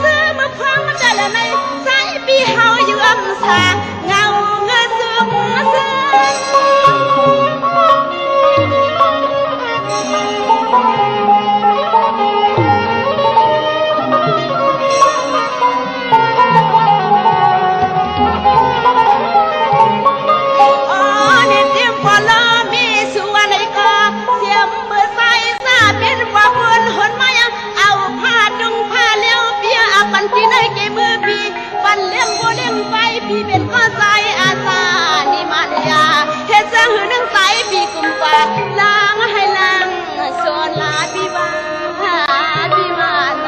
ซื้อมาคว้างมันได้ละในสายปีเฮาอยู่อำสาเงาเงินซึมซึมพี่เป็นก็ใส่อาสานี่มันยาเฮ็ดจังหือนึงใส่พี่กุมฟ้าล้างให้ล้างสอนลาพี่ว่าพี่มาโน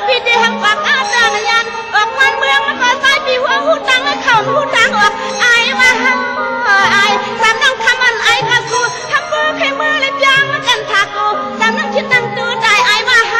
พี่ได้หักปากอาจารย์ยันออกมันเมืองมันก็ใส่พี่หัวหูตังและเข่าหูตังออกไอ้ว่าไอ้สามน้องทำมันไอ้กะกูทำมือให้มือเลยยางมากันทากูสามน้องคิดตั้งตัวใจไอ้ว่าไอ้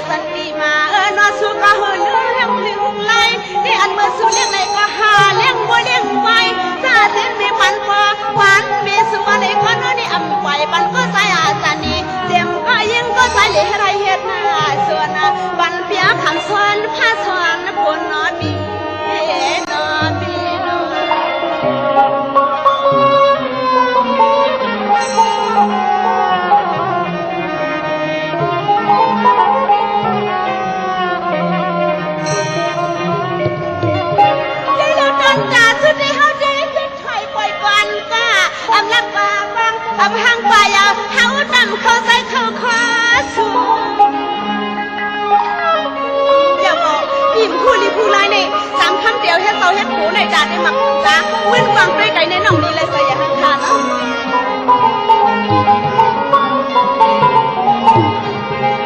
สันติมาเนอสุกะหือเลี้ยงลิงไลที่อันเมื่อสุเลี้ยงในก็หาเลี้ยงบ่เลี้ยงไปซาเส้นมีปันพอปันมีสุวรรณก็นอนี่อำไปปันก็ใส่อาสานีเจียมก็ยิงก็ใส่เหลือไรเฮ็ดหน้าส่วนปันเปียคำสอนผ้าสอนปนนอบีนอบีนออำลักป่าฟังอำหังป่ายาเฮาดำเข้าใส่เข้าคว้าสูอย่าบอกพิมพ์ผู้ลีผู้ลายนี่สามคำเดียวเฮ็ดเสาเฮ็ดหูในจานได้หมักจ้าเมื่อฟังด้วยไก่ในน่องนี้เลยใส่อย่าหังทาน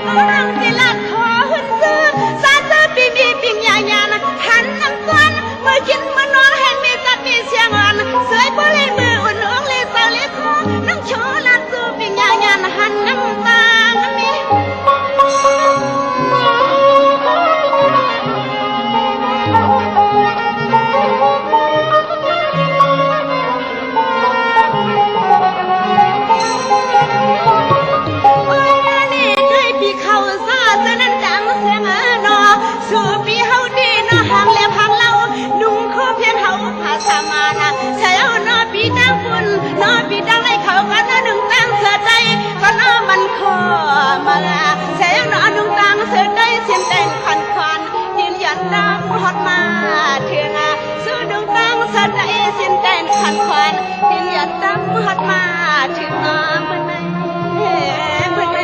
นะรังสิลาดคอหุ่นซื้อซาเซอร์ปีมีปิงยาญานะหันน้ำก้อนเมื่อกินเมื่อนอนแห่งมีสัตว์มีเสียงอ่อนสวยบ่เลยมืออุ่นอ้องเลยเศร้าเลยคอน้องโชว์ลาดสู้ปิงยาญานะหันน้ำตามีนอปีดังให้เขากันนะหนึ่งตั้งเสือใจก็นอมันคอมาเสียงนอหนึ่งตั้งเสือได้เสียงแต่งคันคันยืนยันดังฮอดมาเถื่องซื้อหนึ่งตั้งเสือได้เสียงแต่งคันคันยืนยันดังฮอดมาเถื่องมันไม่มันไม่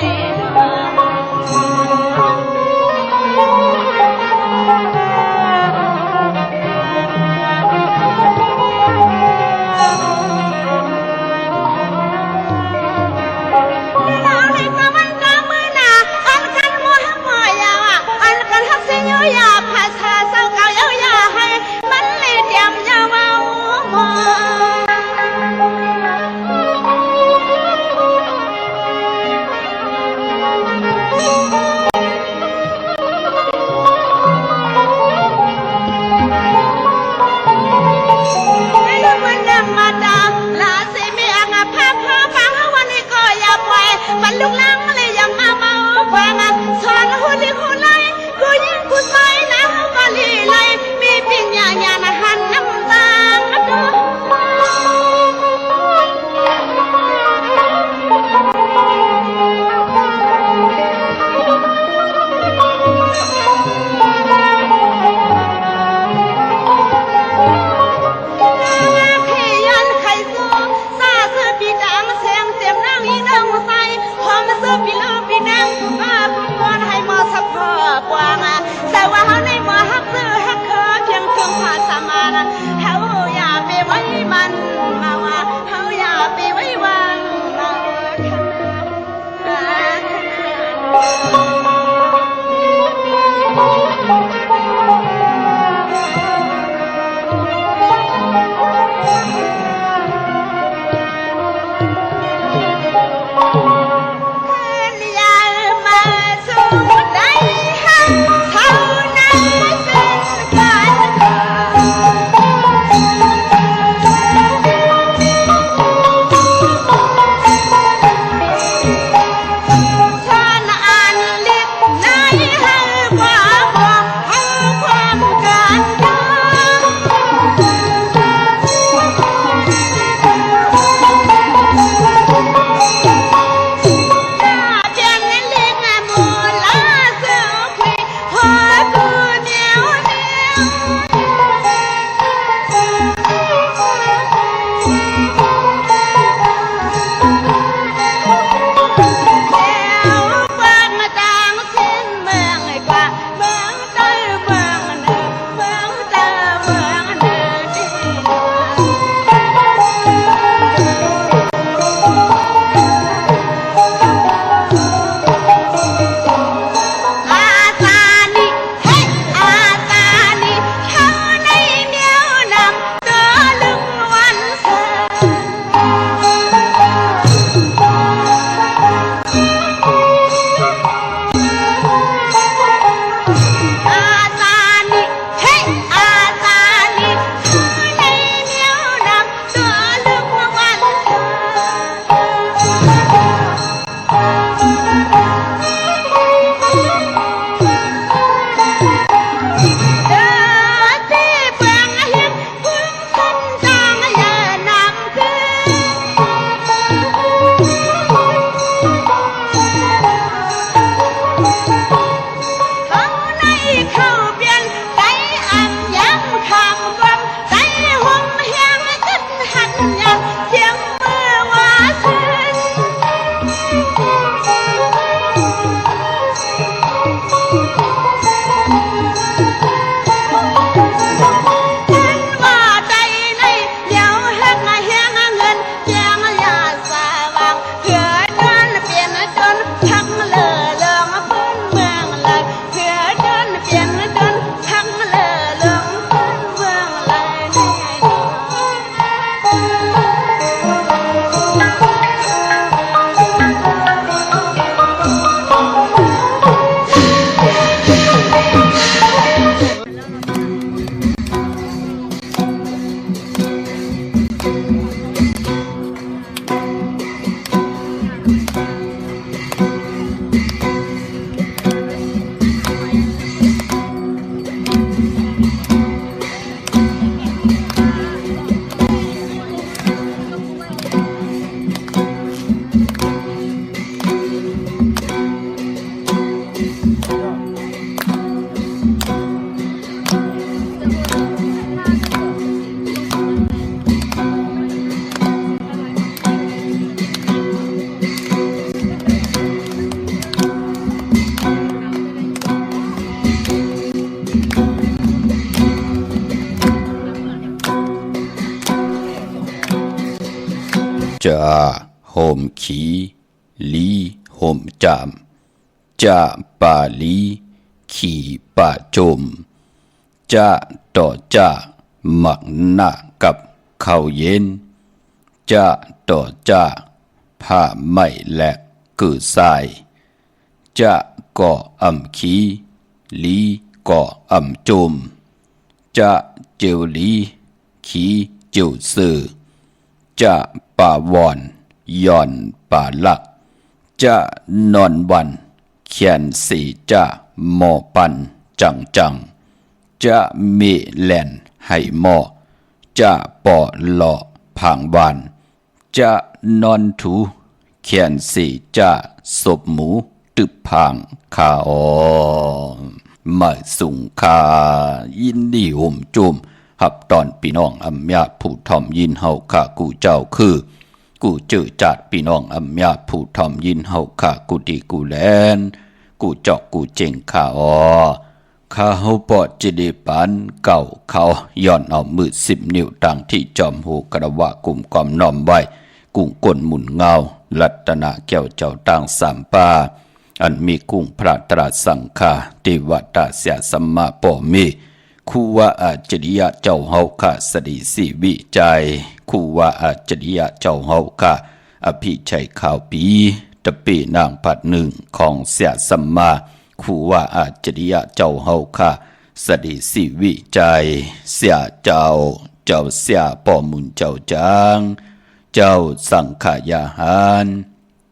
เพื่อเดินเปลี่ยนเดินทั้งเลอเลืองเฟื่องไหลแน่นอนจะห่มขีลีห่มจามจะปาลีขี่ปาจมจะต่อจะหมักหน้ากับข้าวเย็นจะต่อจะผ้าไหมและกือทรายจะก่ออ่ำขีลีก่ออ่ำจมจะเจียวลีขีเจียวสือจะป่าวอนย่อนป่าหลักจะนอนวันเขียนสีจะหมอปันจังจังจะมีแหลนให้หมอจะปอหล่อผางวานจะนอนถูเขียนสีจะศพหมูตึบผางขาอมาสุงคายินดีห่มจุมหับตอนพี่น้องอำยาผู้ทอมยินเฮาข้ากูเจ้าคือกูเจอจัดพี่น้องอำยาผู้ทอมยินเฮาข้ากูดีกูแลนกูจอกกูเจงข้าข้าเฮาปอดจิดีปันเก่าเขาย้อนเอามือ10 นิ้วต่างที่จอมหูกระวะกลุ่มกอมน้อมไว้กุ้งก้นหมุนเงาลัตนาแก้วเจ้าต่างสามปาอันมีกุ้งพระตราสังฆาติวัตตาเสียสัมมาปอมีคูว่าอาจริยะเจ้าเฮาข้าสดีสีวิจัยคูว่าอาจริยะเจ้าเฮาข้าอภิชัยข่าวปีตะปีนางผัดหนึ่งของเสียสัมมาคูว่าอาจริยะเจ้าเฮาข้าสดีสีวิจัยเสียเจ้าเสียปอมุนเจ้าจางเจ้าสังขายาหาร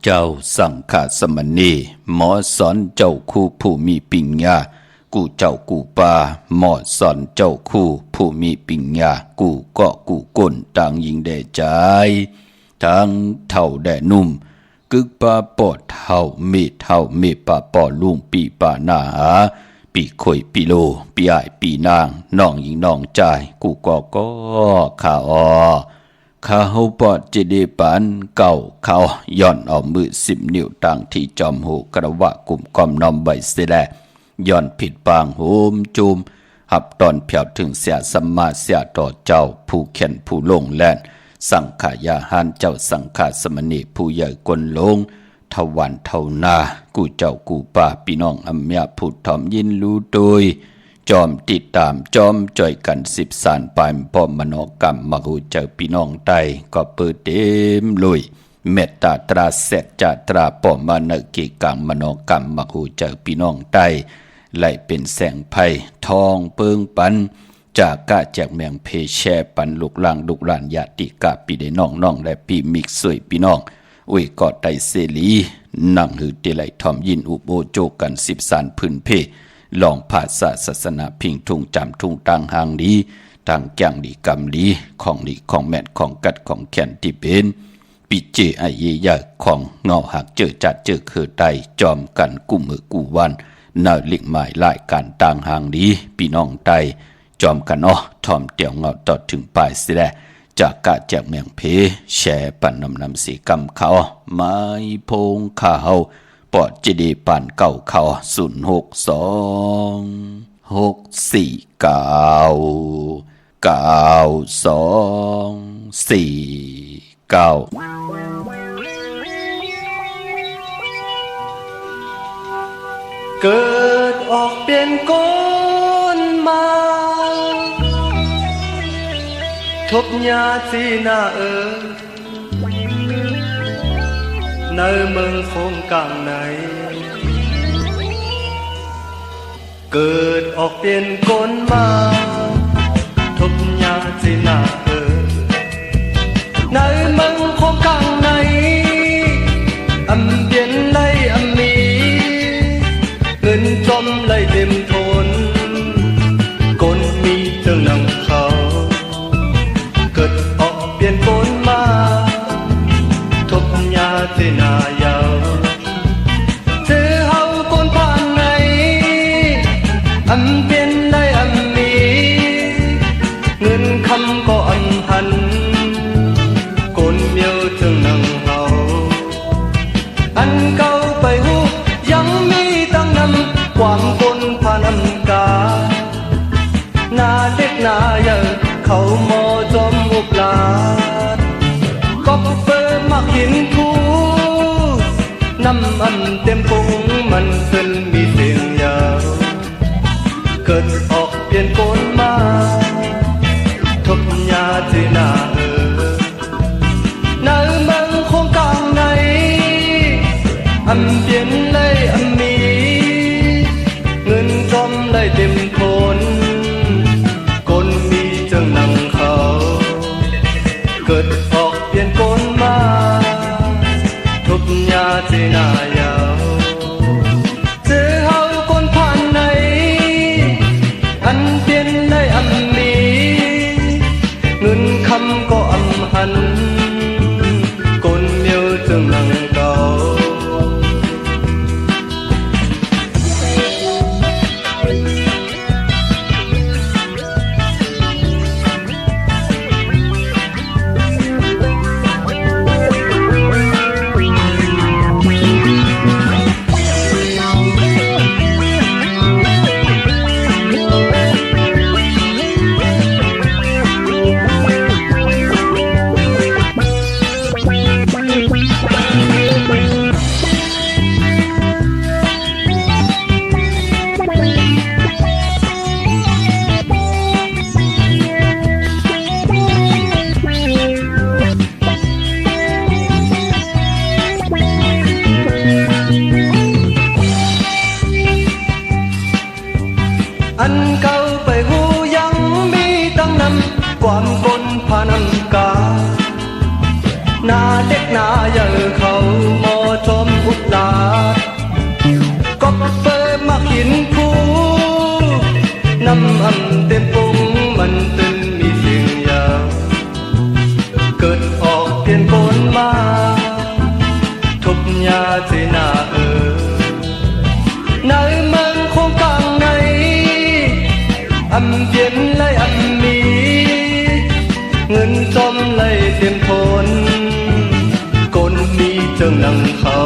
เจ้าสังฆสมณีหมอสอนเจ้าคู่ผู้มีปัญญากูเจ้ากูปาหมอสอนเจ้าคู่ผู้มีปัญญากูก็กูก้นต่างยิงแด่ใจทั้งเท่าแด่นุ่มกึกปาปอดเท่าเมปาปอลุงปีปานาหาปีข่อยปีโลปีอ้ายปีนางน้องยิงน้องใจกูก็ข้าข้าเฮาปอดเจดีปันเก่าเขาย่อนเอามือ10 นิ้วต่างที่จอมหูกระวะกลุ่มกอมน้อมใบเสแลย่อนผิดปางโหมจุมหับตอนเพียวถึงเสียสัมมาเสียต่อเจ้าผู้เข็นผู้ลงแลนสังขายาหานเจ้าสังฆสมณีผู้ใหญ่กลลงทวันเท่านากูเจ้ากูป่าพี่น้องอำยาผู้ทอมยินรู้โดยจอมติดตามจอมจ่อยกัน10 สานปลายพอมโนกรรมมาหูเจอพี่น้องไตก็เปิดเต็มลุยเมตตาตราเสจจาตราปอมาเนกิกังมโนกรรมมาหูเจอพี่น้องไตไหลเป็นแสงไพ่ทองเปิงปันจากกะแจกแมงเพแชปันลูกหลานญาติกะปีได้น้องและปีมิกสวยพี่น้องอุ้ยกอดไตเสลีนั่งหือเตไหลทอมยินอุโบโจกัน10 สานพื้นเพลองภาษาศาสนาพิงทุ่งจำทุ่งต่างหางดีต่างแก่งดีกำดีของดีของแม่นของกัดของแขนที่เป็นปิเจไอเยยะของเงาหักเจอจัดเจอคือไตจอมกันกุมือกูวันนาลิกหมายลายการต่างหางดีพี่น้องไตจอมกันทอมเตียวเงาต่อถึงปลายสิแลจากกะแจกเมียงเพแช่ปันนำสีกำเขาไม้พงข้าเฮาปอดจีดีปานเก่าเขา062 649 เกิดอ ทบยาสีนาในเมืองคงกลางไหนเกิดออกเปลี่ยนกลมาทบยาสีนาในเมืองคงกลางไหนอำเปลี่ยนไล่อำมีเงินจมไล่เต็มทนกลมีเจ้านังเขาเกิดออกเปลี่ยนกลมาทบยาสีนายาวเธอเฮากลผ่านไหนอำเปลี่ยนไล่อำมีเงินคำก็อำหันกลเมียวเจ้านังเฮาอันเก่าไปหูยังมีตั้งนำความกลผ่านอำกาหน้าเด็กหน้าใหญ่เขาหมอจอมอุบลาดก็เปิดมักหินทูน้ำอันเต็มปุงมันเป็นมีเสียงยาวเกิดออกเปลี่ยนกลมาทบยาจีนาในเมืองคงกลางไหนอำเปลี่ยนไล่อำมีเงินจอมไล่เต็มคนกลมีเจ้านังเขาเกิดออกเปลี่ยนกลมาทบยาจีนายาวเจอเฮากลผ่านไหนอันเปลี่ยนไล่อำมีเงินคำก็อำหันกลเมียวเจ้านังเก่าอันเก่าไปหูยังมีตั้งนำความกลผ่านอำกาหน้าเด็กหน้าใหญ่เขาหมอชมอุบลาดก็เปิดมักหินคูน้ำอันเต็มปุงมันตึนมีเสียงยาวเกิดออกเปลี่ยนกลมาทบยาจีนาในเมืองคงกลางไหนอำเปลี่ยนไล่อำมีเงินจอมไล่เต็มทนกลมีเจ้านังเขา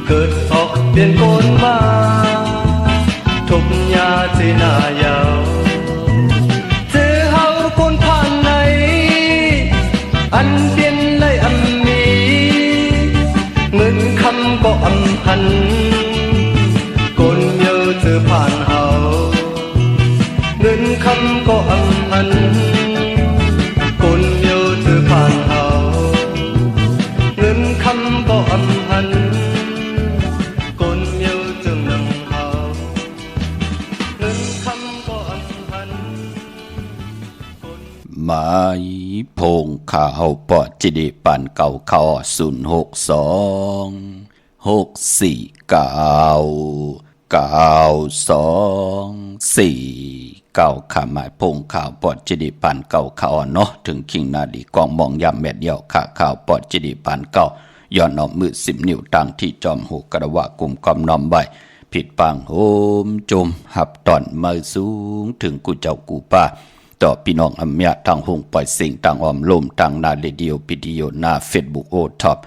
เกิดออกเปลี่ยนกลมาทบยาจีนายาวเจอเฮากลผ่านไหนอันเปลี่ยนไล่อำมีเงินคำก็อำหันกลเมียวเจอผ่านเฮาเงินคำก็อำหันกลเมียวเจอผ่านเฮาเงินคำก็อำหันกลเมียวเจอนังเฮาเงินคำก็อำหันหมายพงข่าวปอจิดิปันเก่าเขา062649224ขาหมายพงข่าวปอดจิดิปันเก่าเขาเนาะถึงคิงนาดีกองมองยามแม่เดียวข่าวปอดจิดิปันเก่าย้อนออกมือ10 นิ้วตั้งที่จอมหูกระวะกลุ่มกอมน้อมใบผิดปังโหมจมหับตอนมือสูงถึงกูเจ้ากูป้าต่อพี่น้องอำเมียต่างหงปล่อยสิ่งต่างออมลมต่างนาเรดิโอวิดีโอหน้า Facebook โอท็อป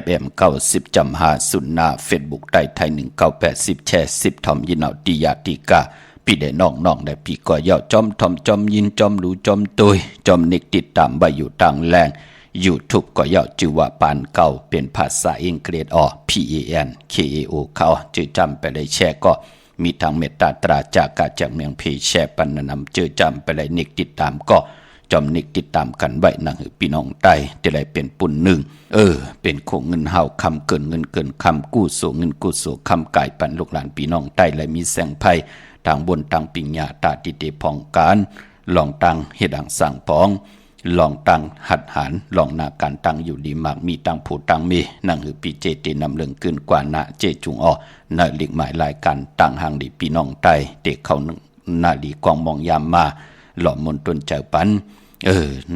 FM 90.5หน้า Facebook ใต้ไทย1980แชร์10ทอมยินเอาติยาติกาพี่ได้น้องได้พี่ก็ย่อจอมทอมจอมยินจอมรู้จอมตุยจอมนิกติดตามไว้อยู่ต่างแรง YouTube ก็ย่อชื่อว่าปานเก่าเป็นภาษาอังกฤษPANKAO เขาจือจำไปเลยแชร์ก็มีทางเมตตาตราจากกาจากเมืองเพแชร์ปันนำจือจำไปเลยนิกติดตามก็ จอมนิกติดตามกันไว้นังพี่น้องใต้ที่ไรเป็นปุ่นหนึ่งเป็นโคงเงินเฮาคำเกินเงินเกินคำกู้โสเงินกู้โสคำกายปันลูกหลานพี่น้องใต้และมีแสงไพ่ทางบนทางปิญญาตาติเตพองการลองตังเฮ็ดหังสั่งปองลองตังหัดหารลองนาการตังอยู่ดีมากมีตังผูตังมีนังหือปีเจเตนำเรื่องเกินกว่านาเจจุงอนาหลีกหมายรายการตังหางดีพี่น้องใต้เด็กเขานาลีกองมองยามมาหล่อมนตนเจ้าปัน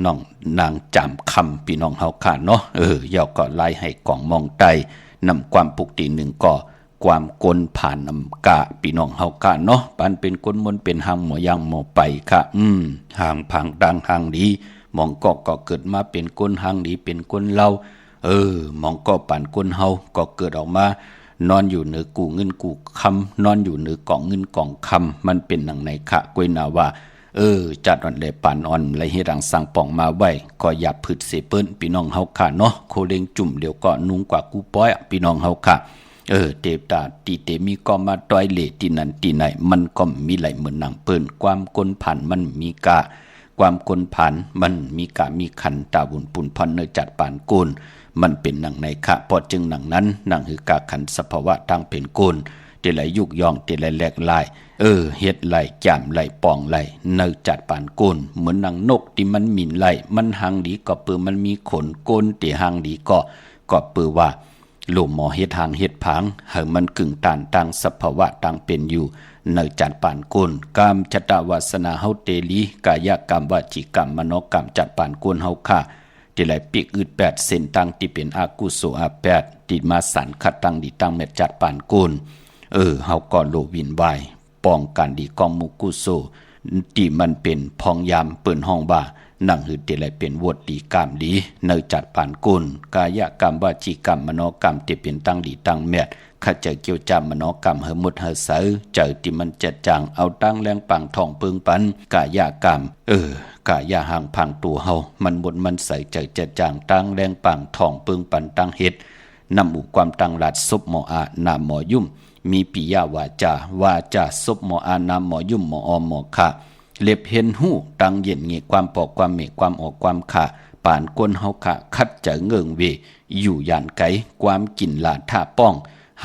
น้องนางจามคำพี่น้องเฮาขาเนาะยาวก็ไล่ให้กองมองใต้นำความปุกตีหนึ่งก็ความกลผ่านนำกะพี่น้องเฮากะเนาะปันเป็นกลมนเป็นหางหมอย่างหมอไปค่ะหางพังดังหางดีมองก็เกิดมาเป็นกลหางดีเป็นกลเล่ามองก็ป่านกลเฮาก็เกิดออกมานอนอยู่เหนือกูเงินกูคำนอนอยู่เหนือกองเงินกองคำมันเป็นหนังในขะกวยนาว่าจัดอ่อนเลยป่านอ่อนเลยให้รังสั่งป่องมาไว้ก็อย่าพืชเสเปิ้นพี่น้องเฮาค่ะเนาะโคเลงจุ่มเดี๋ยวก็นุ่งกว่ากูป้อยพี่น้องเฮาค่ะเตปตาตีเตมีก็มาต้อยเหลตีนันตีไหนมันก็มีไหลเหมือนหนังเปิ้นความกลผ่านมันมีกะความกลผ่านมันมีกะมีขันตาบุญปุ่นพันเนจัดป่านกุลมันเป็นหนังในขะพอจึงหนังนั้นหนังหือกาขันสภาวะทางเป็นกุลเตไหลยุกยองเตไหลแหลกลายเฮ็ดไหลจามไหลปองไหลเนจัดป่านกุลเหมือนหนังนกที่มันหมิ่นไหลมันหางดีก็เปือมันมีขนโกนเตหางดีก็เปือว่าโลมหมอเฮ็ดหางเฮ็ดผางให้มันกึ่งต่านต่างสภาวะต่างเป็นอยู่เนจัดป่านกุลกามชตวาสนาเฮาเตลีกายกรรมวจีกรรมมโนกรรมจัดป่านกุลเฮาค่ะที่ไหลปีกอึด8เส้นตังที่เป็นอากุโสอา8ติมาสันขัดตังดีตังเม็ดจัดป่านกุลเฮาก็โลวินวายป้องกันดีกองมุกุโสที่มันเป็นพองยามเปิ้นห้องบ่านั่งหือที่ไหลเป็นวดดีกามดีเนจัดป่านกุลกายกรรมวจีกรรมมโนกรรมที่เป็นตังดีตังเม็ดข้าเจอเกี่ยวจามมโนกรรมเฮมุดเฮเสอเจอที่มันจัดจางเอาตั้งแรงปังทองปึงปันกายกรรมกายาห่างพังตัวเฮามันบนมันใส่ใจจัดจางตั้งแรงปังทองปึงปันตั้งเฮ็ดนำอุความตั้งหลัดซบหมออานาหมอยุ่มมีปิยาวาจาซบหมออานาหมอยุ่มหมออหมอขะเล็บเห็นหูตั้งเย็นเงความปอกความเมความออกความขาป่านก้นเฮาขะคัดเจอเงิงเวอยู่ย่านไกความกินลาท่าป้อง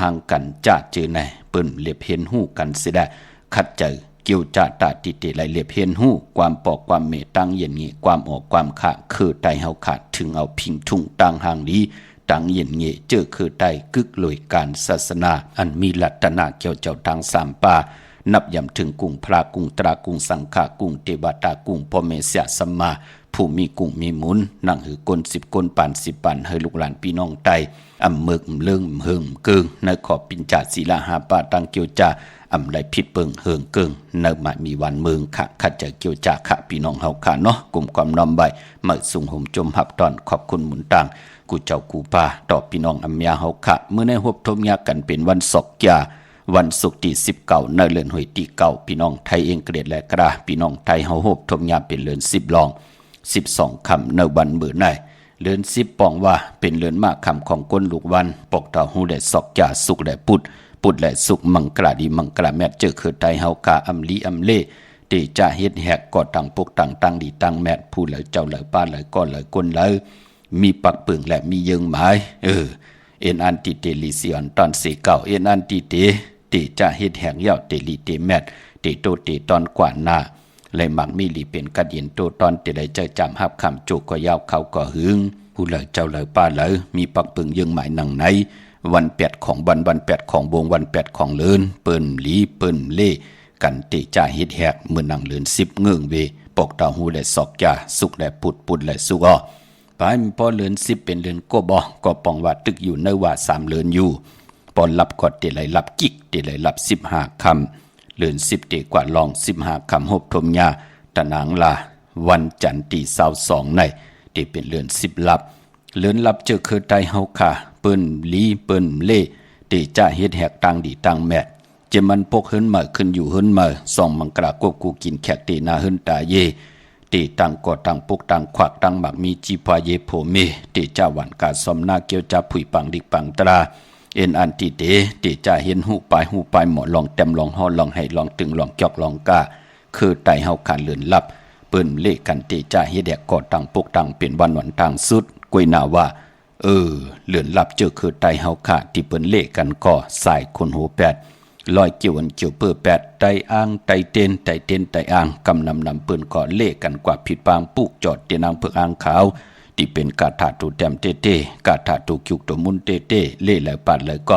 ห่างกันจ่าเจอไหนเปิ้นเล็บเห็นหูกันเสียได้คัดเจอเกี่ยวจ่าตาติเตไหลเล็บเห็นหูความปอกความเมตั้งเย็นเงความออกความขาคือไตเฮาขาดถึงเอาพิงทุ่งตั้งห่างดีตั้งเย็นเงเจอคือไตกึกลอยการศาสนาอันมีลัตนะเกี่ยวเจ้าทางสามป่านับย่ำถึงกุ้งพระกุ้งตรากุ้งสังฆากุ้งเทวตากุ้งพ่อเมเสียสัมมาผู้มีกุ้งมีหมุนนั่งหือกล10กลป่าน10ป่านให้ลูกหลานพี่น้องไตอำเมือกเลิงเฮิงเกิงในขอบปิญจาศีลาหาปาตังเกียวจาอำไรผิดเปิงเฮิงเกิงในมามีวันเมืองค่ะขัดจะเกียวจาค่ะพี่น้องเฮาค่ะเนาะกลุ่มความน้อมใบมาสุงห่มจมหับตอนขอบคุณหมุนต่างกูเจ้ากูป่าต่อพี่น้องอำยาเฮาค่ะเมื่อในหบทมยากันเป็นวันศกยาวันศุกร์ที่19ในเดือนหวยที่9พี่น้องไทยเองเกรดและกระพี่น้องไทยเฮาหบทมยาเป็นเดือน10ลอง12ค่ำในวันมื้อไหนเดือน10ปองว่าเป็นเดือนมากค่ำของก้นลูกวันปกเต่าหูและศกยาสุกและปุดและสุกมังกราดีมังกราแม่เจอคือไทยเฮากาอำลีอำเล่เตจะเฮ็ดแหกก่อตั้งปกตั้งดีตั้งแม่ผู้เหลยเจ้าเหลยป้าเหลยก้อนเหลยก้นเหลยมีปักปึงและมียิงหมายเอ็นอันติเตลิซิออนตอน49เอ็นอันติเตจะเฮ็ดแหงยาวเตลิเตแม่เตโตเตตอนกว่าหน้าเลยมักมีหลีเป็นกัดเย็นโตตอนเตได้ใจจำหับคำจุกก็ยาวเขาก็หึงผู้เหลยเจ้าเหลยป้าเหลยมีปักปึงยิงหมายหนังไหนวัน8ของวัน8ของวงวัน8ของเลินเปิ้นหลีเปิ้นเล่กันเตจ่าเฮ็ดแหกมื้อนังเลิน10เงื่งเวปกเต้าหูและศอกยาสุกและปุดและสุกปลายพอเลิน10เป็นเลินก็บ่ก็ปองว่าตึกอยู่ในว่า3เลินอยู่ปอนรับก็เตไหลรับกิกเตไหลรับ15คำเลิน10เตกว่าลอง15คำหบทมยาตะนางลาวันจันทร์ที่22ในเตเป็นเลิน10รับเลินรับเจอคือไตเฮาค่ะเปิ้นหลีเปิ้นเล่เตจะเฮ็ดแหกตังดีตังแม่เจมันปกเฮินมาขึ้นอยู่เฮินมาส่องมังกรากบกูกินแขกเตนาเฮินตาเยเตตังก่อตังปุกตังขวักตังหมักมีจีพาเยโพเมเตจะหวันกาสมนาเกียวจะผุยปังดิกปังตราเอ็นอันติเตจะเห็นหูปหมอลองเต็มลองฮอลองให้ลองตึงลองจอกลองกาคือไตเฮาขาดเลือนลับป เปิ้นเลกันเตจ่าเฮ็ดแดกก่อตังปกตังเป็นวันวันตังสุดกวยหน้าว่าเลื่อนลับเจอคือไตเฮาค่ะที่เปิ้นเลกันก่อสายคนโหแปดลอยเกี่ยวอันเกี่ยวเปื้อแปดไตอ่างไตเต้นไตเต้นไตอ่างกำนำเปิ้นก่อเลกันกว่าผิดปางปุกจอดเตียนางเพิกอ่างขาวที่เป็นกาถาตูแต้มเต้กาถาตูคิวตัวมุนเต้เล่แล้วปาดเลยก็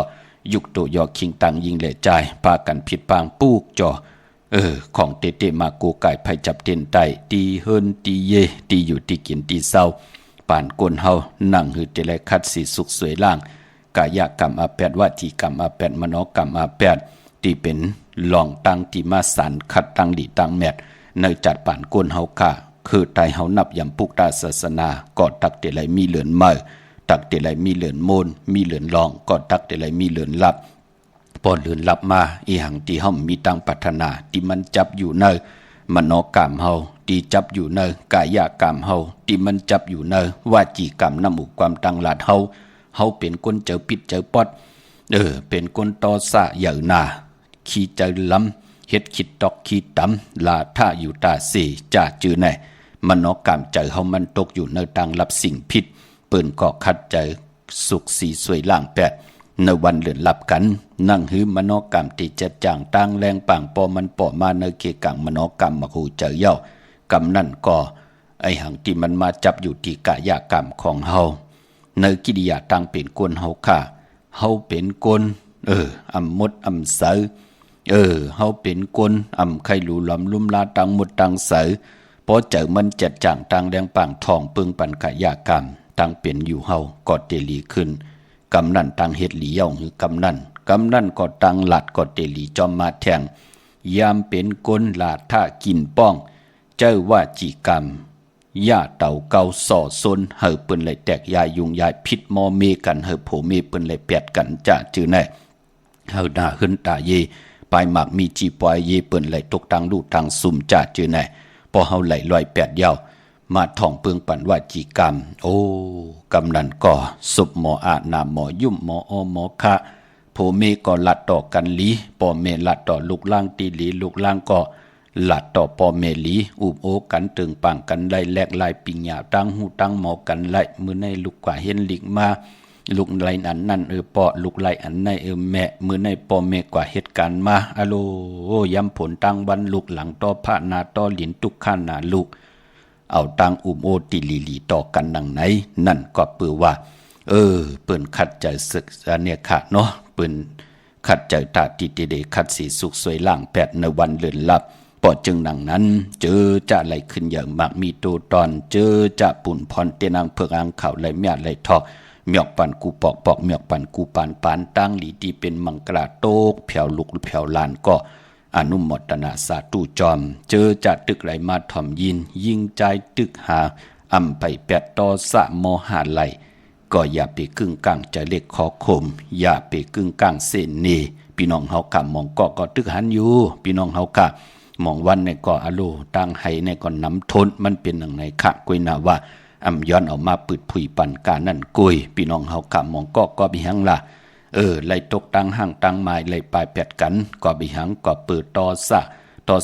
ยุกตัวยอคิงตังยิงแหล่ใจพากันผิดปางปุกจอของเต้มากูไก่ไผจับเต้นไตตีเฮินตีเยตีอยู่ตีกินตีเศร้าป่านก้นเฮานั่งหือเตไลคัดสีสุขสวยล่างกายกรรมอาแปดว่าที่กรรมอาแปดมโนกรรมอาแปดที่เป็นหลองตั้งที่มาสันขัดตั้งดีตั้งแมดในจัดป่านก้นเฮาค่ะคือไตเฮานับยำปุกตาศาสนาก็ตักเตไลมีเหลือนเมื่อตักเตไลมีเหลือนโมนมีเหลือนลองก็ตักเตไลมีเหลือนลับพอเหลือนลับมาอีหังที่เฮามีตั้งพัฒนาที่มันจับอยู่ในมโนกรรมเฮาที่จับอยู่ในกายกรรมเฮาที่มันจับอยู่ในวาจีกรรมน้ำอุความตังหลาดเฮาเป็นคนเจอปิดเจอปอดเป็นคนต่อสะเหยื่อหน้าขี้เจอล้ำเฮ็ดคิดตอกขี้ตำลาท่าอยู่ตาสีจ่าจือแน่มโนกรรมเจอเฮามันตกอยู่ในตังรับสิ่งผิดเปิ้นก็คัดเจอสุขสีสวยล่างแปดในวันเลื่อนลับกันนั่งหื้อมโนกรรมที่จะจางตั้งแรงป่างปอมันปอมาในเกกังมโนกรรมมาหูเจอเย่ากรรมนั่นก็ไอหังที่มันมาจับอยู่ที่กายกรรมของเฮาในกิริยาตั้งเป็นกลเฮาค่ะเฮาเป็นกลอำมดอำเสอเฮาเป็นกลอำไข่หลูหลอมลุ่มลาตังหมดตังเสอพอเจอมันจัดจางตังแดงป่างทองปึงปันกายกรรมตั้งเป็นอยู่เฮาก็เตลีขึ้นกำนั่นตังเฮ็ดหลีเย่าหือกำนั่นก็ตังหลัดก็เตลีจอมมาแทงยามเป็นกลลาท่ากินป้องเจ้าว่าจีกรรมย่าเต่าเกาส่อซนเฮอเปิ้นเลยแตกยายยุงยายพิษมอเมกันเฮอโผเมเปิ้นเลยแปดกันจะจื้อแน่เฮาหน้าหึนตาเยปลายหมากมีจีปอยเยเปิ้นเลยตกตังลูกตังซุ่มจะจื้อแน่พอเฮาไหลลอยแปดยาวมาท่องเปิงปันว่าจีกรรมกำนันก่อสุบหมออานาหมอยุ่มหมอหมอคะโผเมก็ลัดต่อกันลีปอเมลัดต่อลูกล่างตีลีลูกล่างก็หลัดต่อปอเมลีอุบโอกันตึงปังกันไล่แลกลายปิญญาตั้งหูตั้งหมอกันไล่มือในลูกกว่าเห็นหลิกมาลูกไล่อันนั่นปอลูกไล่อันในแม่มือในปอเมกว่าเหตุการณ์มาอะโลย้ำผลตั้งวันลูกหลังต่อพระนาต่อหลินทุกข้านาลูกเอาตังอุมโอติลีต่อกันดังไหนนั่นก็เปื้อว่าเปิ้นขัดใจศึกเนี่ยค่ะเนาะเปิ้นขัดใจตาติเดขัดสีสุขสวยล่างแปดในวันเลื่อนลับปอจึงดังนั้นเจอจะไหลขึ้นอย่างมากมีตัวตอนเจอจะปุ่นพรเตนางเพิกอ่างข่าวไหลเมียไหลทอกเมียกปันกูปอกเมียกปันกูปานตั้งหลีที่เป็นมังกราโตกแผ่วลุกแผ่วลานก็อนุโมทนาสาธุจอมเจอจะตึกไหลมาถ่อมยินยิ่งใจตึกหาอำไปแปดต่อสะมหาไหลก็อย่าไปกึ่งกลางใจเล็กขอคมอย่าไปกึ่งกลางเส้นนี่พี่น้องเฮากะมองก็ตึกหันอยู่พี่น้องเฮากะมองวันในก็อโลตั้งให้ในก็น้ำทนมันเป็นอย่างไรคะกุยนาว่าย้อนออกมาปืดผุยปันกานั่นกุยพี่น้องเฮากะมองก็บิหังล่ะไล่ตกตังห่างตังไม้ไล่ปลายแปดกันก็บิหังก็เปิดต่อ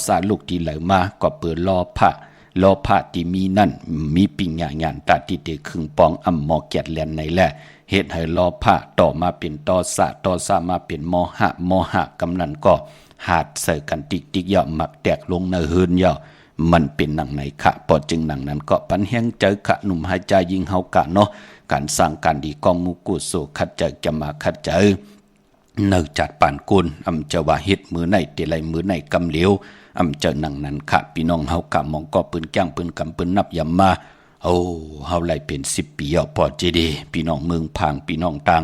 สะลูกที่ไหลมาก็เปิดรอพระที่มีนั่นมีปิญญาญาณตาที่เตครึ่งปองหมอเกียรติแลนในแหละเฮ็ดให้รอพระต่อมาเป็นต่อสะมาเป็นมหะกำนันก็หาดใส่กันติ๊กๆย่อหมักแตกลงในเฮือนย่อมันเป็นหนังไหนคะพอจึงหนังนั้นก็ปันแห้งเจอคะหนุ่มหายใจยิงเฮากะเนาะการสร้างการดีกองมุกุโสขัดเจอจะมาขัดเจอเนจัดปานกุลจะว่าเฮ็ดมือในเตไลมือในกำเหลียวเจอหนังนั้นค่ะพี่น้องเฮากะมองก็ปืนแก้งปืนกำปืนนับยำมาเฮาไล่เป็น10 ปีพอจีดีพี่น้องเมืองพางพี่น้องต่าง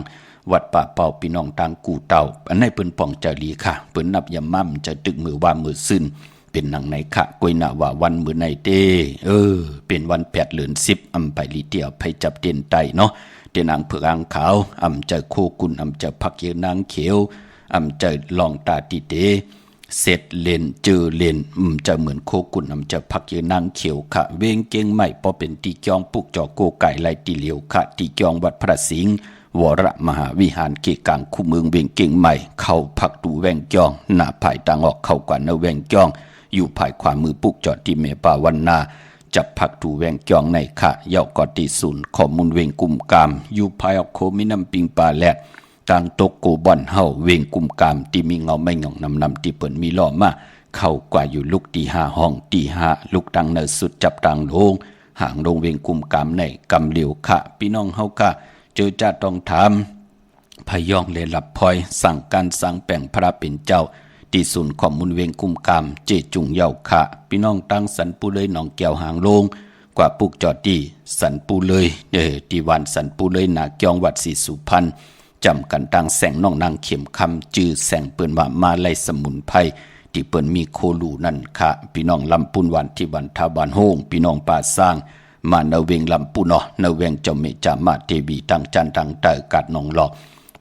วัดป่าเป่าพี่น้องต่างกูเต่าอันไหนเปิ้นป่องเจรีค่ะเปิ้นนับยำมั่มจะตึกมือว่ามือซึ้นเป็นหนังไหนค่ะกวยหน้าว่าวันมือในเต้เป็นวัน8 เดือน 10ไปลีเตียวไปจับเต้นไตเนาะเต้นนางเผือกอ่างขาวเจอโคกุนเจอพักเยนางเขียวเจอลองตาติเตเสร็จเลนเจอเลนจะเหมือนโคกุนจะพักเยนางเขียวค่ะเวงเก่งใหม่พอเป็นตีจองปุกจอโกไก่ไล่ตีเหลียวค่ะตีจองวัดพระสิงห์วรมหาวิหารเกกังคู่เมืองเวียงเก่งใหม่เข้าพักดูแวงจองหน้าภายต่างออกเข้ากว่าเนแวงจอง อยู่ภายขวามือปุกจอดที่เมป่าวันนาจับผักถูแวงจองในค่ะเย่ากอติศูนย์ข้อมูลเวงกุมกามอยู่ภายออกโคมินำปิงปลาแลดต่างตกโกบอนเฮาเวงกุมกามที่มีเงาไม่หย่องนำที่เปิ่นมีล้อมาเข้ากว่าอยู่ลุกตี5ห้องตี5ลุกตังเนสุดจับตังโลงห่างลงเวงกุมกามในกำเหลียวค่ะพี่น้องเฮาค่ะเจอจ้าต้องถามพยองเลยหลับพลอยสั่งการสั่งแป่งพระเป็นเจ้าที่ศูนย์ข้อมูลเวงกุมกามเจจุงเยาค่ะพี่น้องตั้งสันปูเลยหนองแก้วหางโลงกว่าปุกจอดดีสันปูเลยที่วันสันปูเลยนาเกียงวัดศรีสุพรรณจำกันตั้งแสงน้องนางเข็มคำจื้อแสงเปิ้นว่ามาไล่สมุนไพรที่เปิ้นมีโคลูนั่นค่ะพี่น้องลำปุนวันที่วันทาบานโฮงพี่น้องป่าสร้างมาเนเวงลำปุนเนเวงเจ้าเมจามาเทวีตั้งจันตั้งเตอกัดนองหลอก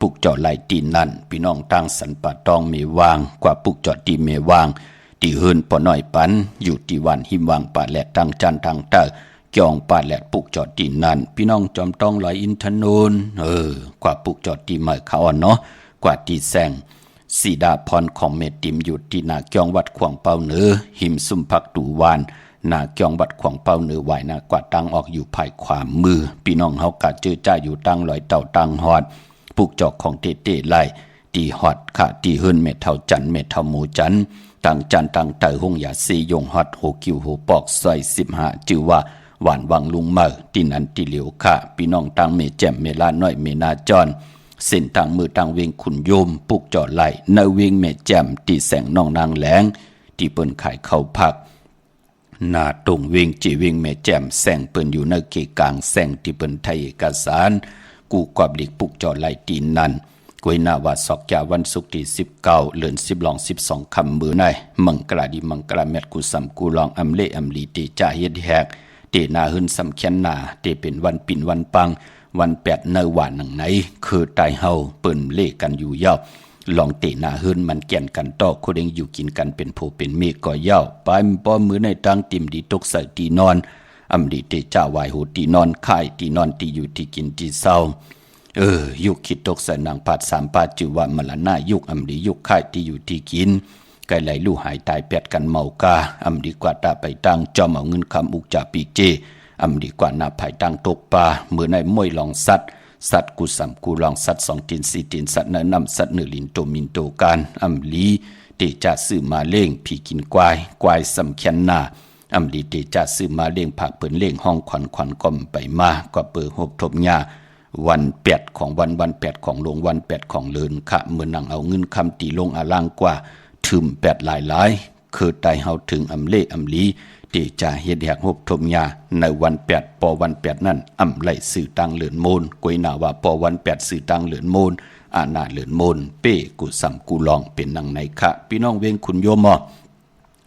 ปุกจอดไหลตีนนั่นพี่น้องตั้งสันป่าตองเมวางกว่าปุกจอดตีเมวางที่เฮินปอน้อยปันอยู่ที่วันหิมวางป่าแหลตั้งจันตั้งเตอเกี่ยงป่าแหลปุกจอดตีนนั่นพี่น้องจอมต้องลอยอินทนนกว่าปุกจอดตีเมเขาอ่อนเนาะกว่าตีแสงสีดาพรของเมติมอยู่ที่นาเกียงวัดขวางเป้าเหนือหิมซุ่มพักตูวานนาเกียงวัดขวางเป้าเหนือไหวนากว่าตั้งออกอยู่ภายขวามือพี่น้องเฮากะเจอจ้าอยู่ตั้งลอยเต่าตั้งฮอดปุกจอกของเต้ไล่ตีฮอดค่ะตีเฮิรนเมเท่าจันเมเท่าหมูจันตั้งจันตั้งเตอหงยาซียงฮอดโหคิวโหปอกซอย15จื่อว่าหวานวังลุงเมอตินันติเหลียวค่ะพี่น้องตั้งเมแจ่มเมลาน้อยเมนาจรเส้นทางมือทางเวงขุนโยมปุกจอดไหลในเวงเมแจ่มตีแสงน้องนางแหลงที่เปิ้นขายเข้าพักหน้าตรงเวงจีเวงเมแจ่มแสงเปิ้นอยู่ในเกกลางแสงที่เปิ้นไทยเอกสารกูกวาบหลีกปุกจอดไหลตีนนั่นกวยนาวาสอกยาวันศุกร์ที่19เดือน10ลอง12คำมือในมังกราดีมังกราเม็ดกูสัมกูลองอำเลอำลีตีจ่าเฮ็ดแฮกเตนาหึนสำเขียนนาเตเป็นวันปิ่นวันปังวัน8ในวันหนังไหนคือตายเฮาเปิ้นเล่กันอยู่ยาวลองเตนาหึนมันแก่นกันต่อคนเองอยู่กินกันเป็นผู้เป็นเมฆก็ยาวปลายป้อมือในตั้งติมดีตกใส่ตีนอนอำลีเตจ่าวายโหตีนอนค่ายตีนอนตีอยู่ที่กินที่เศร้ายุคคิดตกใส่นางปาด3ปาดจือว่ามะละนายุคอำลียุคค่ายที่อยู่ที่กินไก่ไหลลู่หายตายแปดกันเมากาอำดีกว่าตาไปตั้งจอมเอาเงินคำอุกจ่าปีเจอำดีกว่าหน้าภายตั้งตกปลาเมื่อในมวยลองสัตว์กูสัมกูลองสัตว์2ตีน4ตีนสัตว์เนื้อนำสัตว์เนื้อลินโตมินโตการอำลีเตจ่าซื้อมาเล่งผีกินควายสำเขียนหน้าอำลีเตจ่าซื้อมาเล่งผักเปิ่นเล่งห้องขวัญก่อมไปมาก็เปิดหบทบหญ้าวัน8ของวัน8ของลงวัน8ของเลินค่ะเมื่อนั่งเอาเงินคำตีลงอาล่างกว่าถึม8หลายคือไตเฮาถึงอำเลอำลีที่จะเฮ็ดแหกหบทมยาในวัน8ปอวัน8นั่นอำไลสื่อตังเหลือนโมนกวยนาว่าปอวัน8สื่อตังเหลือนโมนอาณาเหลือนโมนเป้กูสัมกูลองเป็นนังในค่ะพี่น้องเวงคุณโยม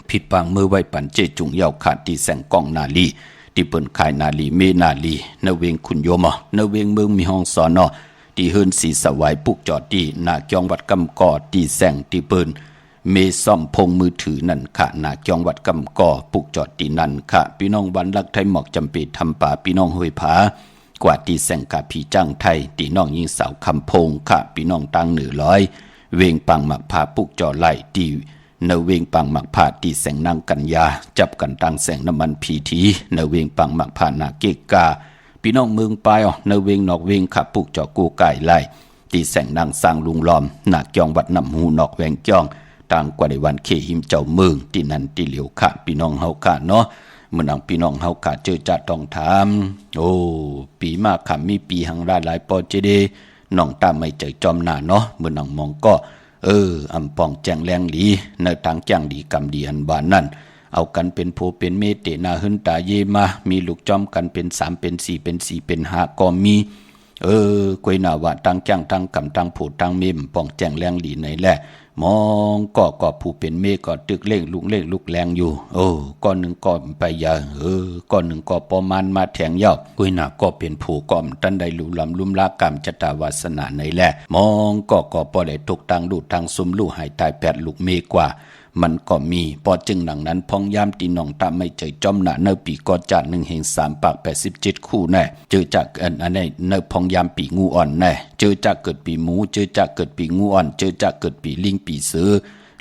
ผิดปางมือไว้ปันเจจุงเยาขาดที่แสงกองนาลีที่เปิ้นขายนาลีเมนาลีนเวงคุณโยมนเวงเมืองมีห้องสอนที่เฮิรนสีสวายปุกจอดที่นาเกียงวัดกำกอที่แสงที่เปิ้นเมซ่อมพงมือถือนั่นค่ะนาเกียงวัดกำกอปุกจอดที่นั่นค่ะพี่น้องวันลักไทยหมอกจำปีทำป่าพี่น้องห้วยผากว่าที่แสงกาพี่จ้างไทยที่น้องยิงสาวคำพงค่ะพี่น้องตังเหนือร้อยเวงปังหมักผาปุกจอไหลที่เนเวงปังหมักผาที่แสงนางกัญญาจับกันตั้งแสงน้ำมันพีทีเนเวงปังหมักผานาเกกาพี่น้องเมืองปลายเนเวงนอกเวงค่ะปุกจอกูไก่ไล่ที่แสงนางสร้างลุงล้อมนาเกียงวัดนำหูนอกแวงจ้องต่างกว่าในวันเคหิมเจ้าเมืองที่นั่นที่เหลียวค่ะพี่น้องเฮาค่ะเนาะเมื่อนังพี่น้องเฮาค่ะเจอจะต้องถามปีมากค่ะมีปีหังหลายปอเจเดน้องตาไม่ใจจอมหน้าเนาะเมื่อนังมองก็อำปองแจงแรงหลีในทางแจ้งดีกำดีอันบานนั่นเอากันเป็นโพเป็นเมเตนาหึนตาเยมามีลูกจอมกันเป็น3เป็น4เป็น4เป็น5ก็มีกวยนาว่าตั้งจ้างตั้งกำตั้งโพตั้งเมมปองแจงแรงหลีในแหละมองก็ผู้เป็นเมก็ตึกเล่งลุกแรงอยู่ก้อนหนึ่งก็ไปยาก้อนหนึ่งก็ประมาณมาแทงยาวกุยหนาก็เป็นผู้ก้อมตันได้ลุลำลุ่มลากรรมจตาวาสนาในแหละมองก็พอได้ตกตังดูทางซุมลู่หายตาย8ลูกเมกว่ามันก็มีพอจึงหนังนั้นพองยามตีน้องตาไม่ใจจอมหนาเนปีก็จัด1แห่ง3ปาก87คู่แน่เจอจากอันนี้เนพองยามปีงูอ่อนแน่เจอจากเกิดปีหมูเจอจากเกิดปีงูอ่อนเจอจากเกิดปีลิงปีเสือ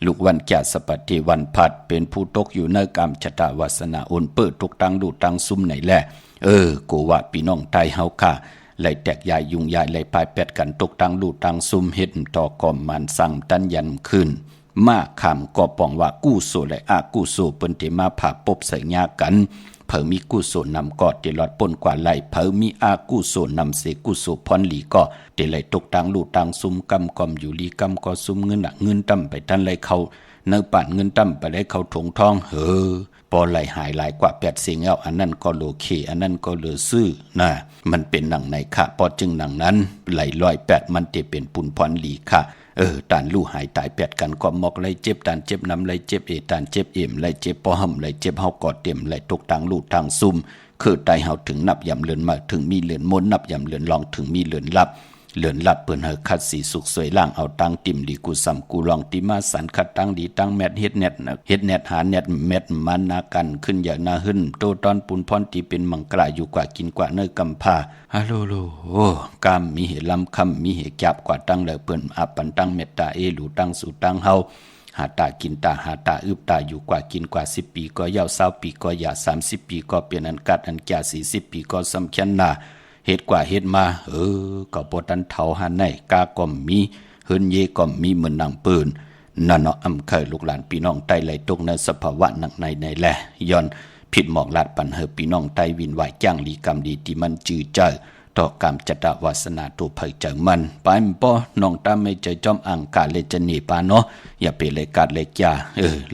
ลูกวันแก่สปัติวันพัดเป็นผู้ตกอยู่ในกรรมชะตาวาสนาอุ่นเปิดทุกตังดูตังซุ่มไหนแหละกูว่าพี่น้องไทยเฮาค่ะไล่แตกยายยุงยายไล่พายแปดกันตกตังดูตังซุ่มเฮ็ดต่อกอมมันสั่งตันยันขึ้นมาคำก็ปองว่ากู้โซและอากู้โซเปิ้นติมาผ่าปบใส่ญากันเผอมีกู้โซนำกอดติลอดป่นกว่าไหลเผอมีอากู้โซนำเสกู้โซพรหลีก็ติไหลตกตังลูตังซุ่มกำกอมอยู่ลีกำก็ซุ่มเงินเงินตั้มไปทันไหลเขาเนื้อป่านเงินตั้มไปได้เขาถงทองปอไหลหายหลายกว่า8 เสียงเอาอันนั้นก็โลเคอันนั้นก็เหลือซื้อนะมันเป็นหนังในค่ะปอจึงหนังนั้นไหล108มันจะเป็นปุ่นพรหลีค่ะตานลู่หายตาย8กันก็มอกไหลเจ็บตานเจ็บน้ำไหลเจ็บตานเจ็บไหลเจ็บปอห่ำไหลเจ็บเฮากอดเต็มไหลตกทางลู่ทางซุ่มคือตายเฮาถึงนับยำเลือนมาถึงมีเลือนมนนับยำเลือนลองถึงมีเลือนลับเลือนลับเปิ้นเฮาคัดสีสุกสวยล่างเอาตังติ่มดีกูซ้ำกูลองติมาสันคัดตังดีตังแมทเฮ็ดแนทหาแนทเม็ดมันนากันขึ้นอย่างนาหึ้นโตตอนปุนพรที่เป็นมังกราอยู่กว่ากินกว่าเนยกำพาฮัลโหลกามมีเหลำคำมีเหจับกว่าตังเลยเปิ้นอับปันตังเมตตาหลูตังสู่ตังเฮาหาตากินตาหาตาอึบตาอยู่กว่ากินกว่า10 ปีก็ยาว20 ปีก็ยา30 ปีก็เปลี่ยนอันกัดอันแก่40 ปีก็สำคัญนาเฮ็ดกว่าเฮ็ดมาก็บ่ทันเฒ่าหันไหนกาก็มีเฮินเยก็มีเหมือนนางปืนนั่นเนาะอำเคยลูกหลานพี่น้องใต้ไหลตกในสภาวะหนักในแลย้อนผิดหมอกลาดปันเฮพี่น้องใต้วินไหวจ้างลีกรรมดีที่มันจือเจอต่อกรรมจัตวาสนาตัวเผยเจอมันไปมป้อน้องตาไม่ใจจอมอังกาเลจะหนีปาเนาะอย่าไปเลยกาดเลยจ้า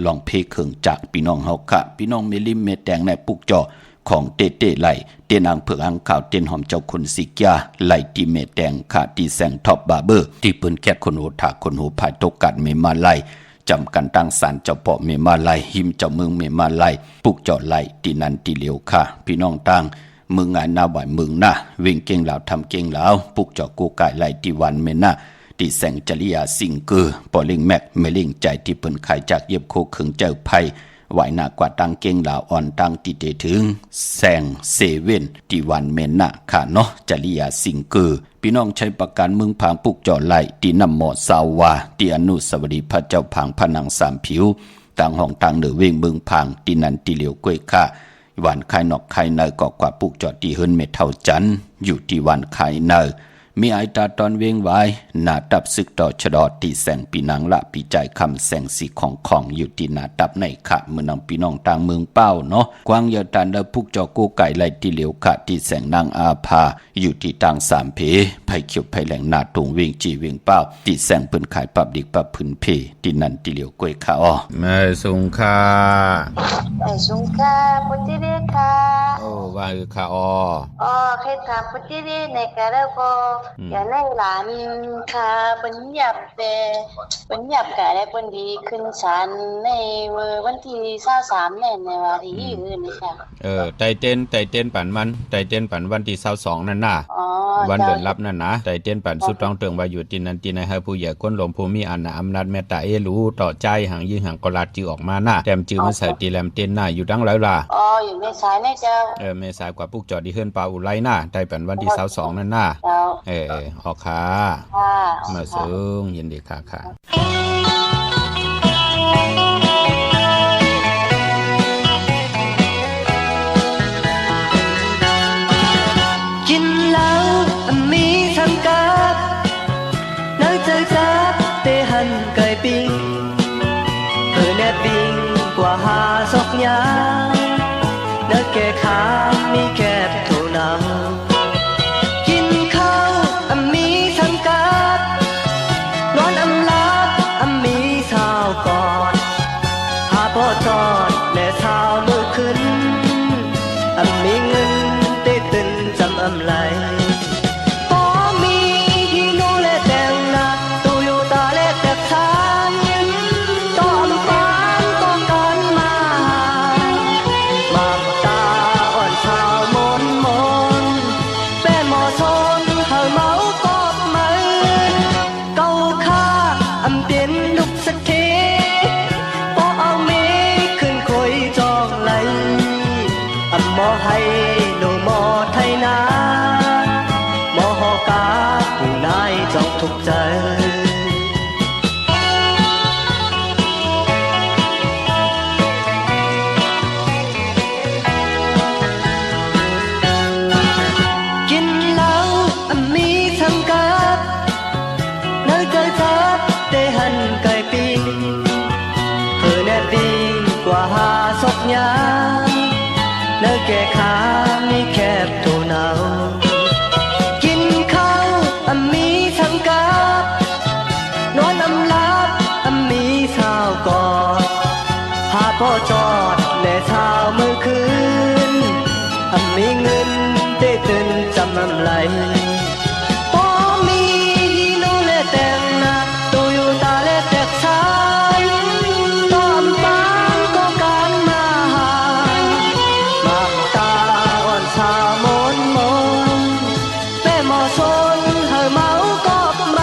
ลองเพเคิงจากพี่น้องเฮาค่ะพี่น้องเมลิมเมแตงในปุกจอของเต้ไหลเต้นอังเผือกอังข่าวเต้นหอมเจ้าคนสิกยาไหลตีเมแดงขาตีแสงท็อปบาเบอร์ที่เปิ้นแคทคนโหถาคนโหภายตกกัดเมมาไลจำกันตั้งสารเจ้าเปาะเมมาไลหิมเจ้าเมืองเมมาไลปุกเจาะไหลตีนันตีเหลียวค่ะพี่น้องตั้งมึงงานนาบ่ายมึงนะวิ่งเก่งเหล่าทำเก่งเหล่าปุกเจาะกูไก่ไหลตีวันเมนะตีแสงจริยาสิงเกอปอลิงแม็กเมลิงใจที่เปิ้นขายจากเย็บโคขึงเจ้าไพไหวหน้ากว่าตังเก่งลาวอ่อนตังติเตถึงแสงเซเว่นที่วันเมนนะค่ะเนาะจริยาสิงเกอพี่น้องใช้ประกันเมืองผางปุกจอไหลที่นำหมอสาวาที่อนุสาวรีย์พระเจ้าผางพนังสามผิวต่างห้องต่างเหนือเวงเมืองผางที่นันติเหลียวกล้วยค่ะวันไข่นอกไข่เนยก็กว่าปุกจอที่เฮิรนเมเท่าจันอยู่ที่วันไข่เนยมีไอตาตอนเวงไว้หน้าตับซึกต่อชะดอตีแสงปีนังละปีใจคำแสงสีของอยู่ที่หน้าตับในขะเมืองนองพี่น้องต่างเมืองเป้าเนาะกวางยาตันเดพุกจอกูไก่ไหลที่เหลียวขะที่แสงนางอาภาอยู่ที่ต่างสามเพไผ่เขียวไผ่แหลงหน้าตรงเวงจีเวงเป้าที่แสงเปิ้นขายปับดิกปับพื้นเพที่นั่นที่เหลียวกล้วยขะอ้อแม่สุงค่าสุงค่าพุทธิเดชค่ะว่าค่ะเคยถามพุทธิเดชในกะแล้วก็อย่าในหลานค่ะปัญญากะได้เปิ้นดีขึ้นศาลในวันที่23ในวันที่อื่นนี่ค่ะไตเต้นปั่นมันไตเต้นปั่นวันที่22นั่นน่ะวันเดือนรับนั่นนะไตเต้นปั่นสุดต้องเติงว่าอยู่ที่นั่นที่ไหนให้ผู้ใหญ่คนหลวงผู้มีอำนาจเมตตารู้ต่อใจหังยิ่งหังกลาดจือออกมาน่ะแต้มจือมันใส่ตีแลมเต้นน่ะอยู่ดังแล้วล่ะอยู่ในสายในเจ้าเมษายกว่าปุกจอดที่เฮือนปาอุไรน่ะไตปั่นวันที่22นั่นน่ะออกค่ะมาสูงยินดีค่ะกินแล้วมีทั้งกัดน้อยใจจัดเตหันไก่ปิ้งแนบปิ้งกว่าหาศอกยางนักแก่ขามีแคบเท่านั้นกินข้าวมีทั้งกัดนอนลาดมีสาวกอดหาพ่อจอดและสาวมือขึ้นมีเงินเตตึนจำไหลก็มีที่นู้และแต่งหน้าตูอยู่ตาและแต่ทานต้อมปานก็กันมาตาอ่อนสาวมนเป็นหมอชนเฮาเมากอบมือเก่าค่าเตียนลุกสักทีพอเอาเมขึ้นคอยจองไหลหมอให้ดูหมอไทยนาหมอหอกาผู้นายจองทุกใจ ยามเนื้อแก่ขามีแคบตัวหนาวกินข้าวมีทั้งกับนอนลาบมีสาวกอดหาพ่อจอดและเช้ามือคืนมีเงินได้ตื่นจำไหลพ่อมีฮีโนและแต่งหน้าตัวอยู่ตาและแตกสายตอมปานก็การมาหามักตาอ่อนสาวมนมนแม่หมอซนเฮาเมากอบไหม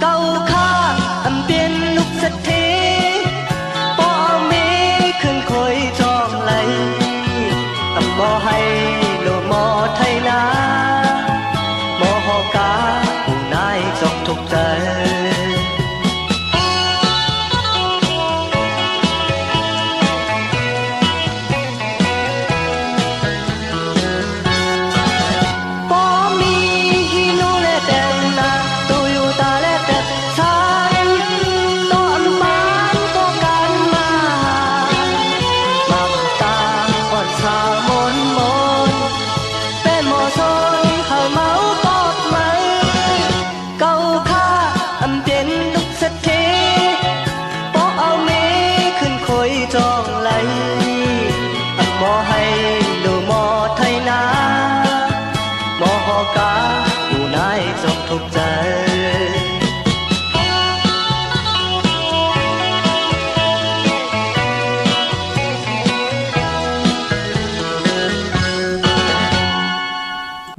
เก่าข้าเปลี่ยนลูกเศรษฐีพ่อมีขึ้นคอยจองไหลหมอให้โลหมอไทยนาหมอหอกาผู้นายจงทุกใจพ่อมีฮีโนและแต่งหน้าตัวอยู่ตาและแต่สายตอนบ้านก็การมามักตาอ่อนสาวมนมนเป็นหมอซอยเฮาเมากอบไหมเก่าข้าเปลี่ยนลูกเศรษฐีพอเอาเมขึ้นคอยจองไหลหมอให้ดูหมอไทยนาหมอหอกาผู้นายจงทุกใจ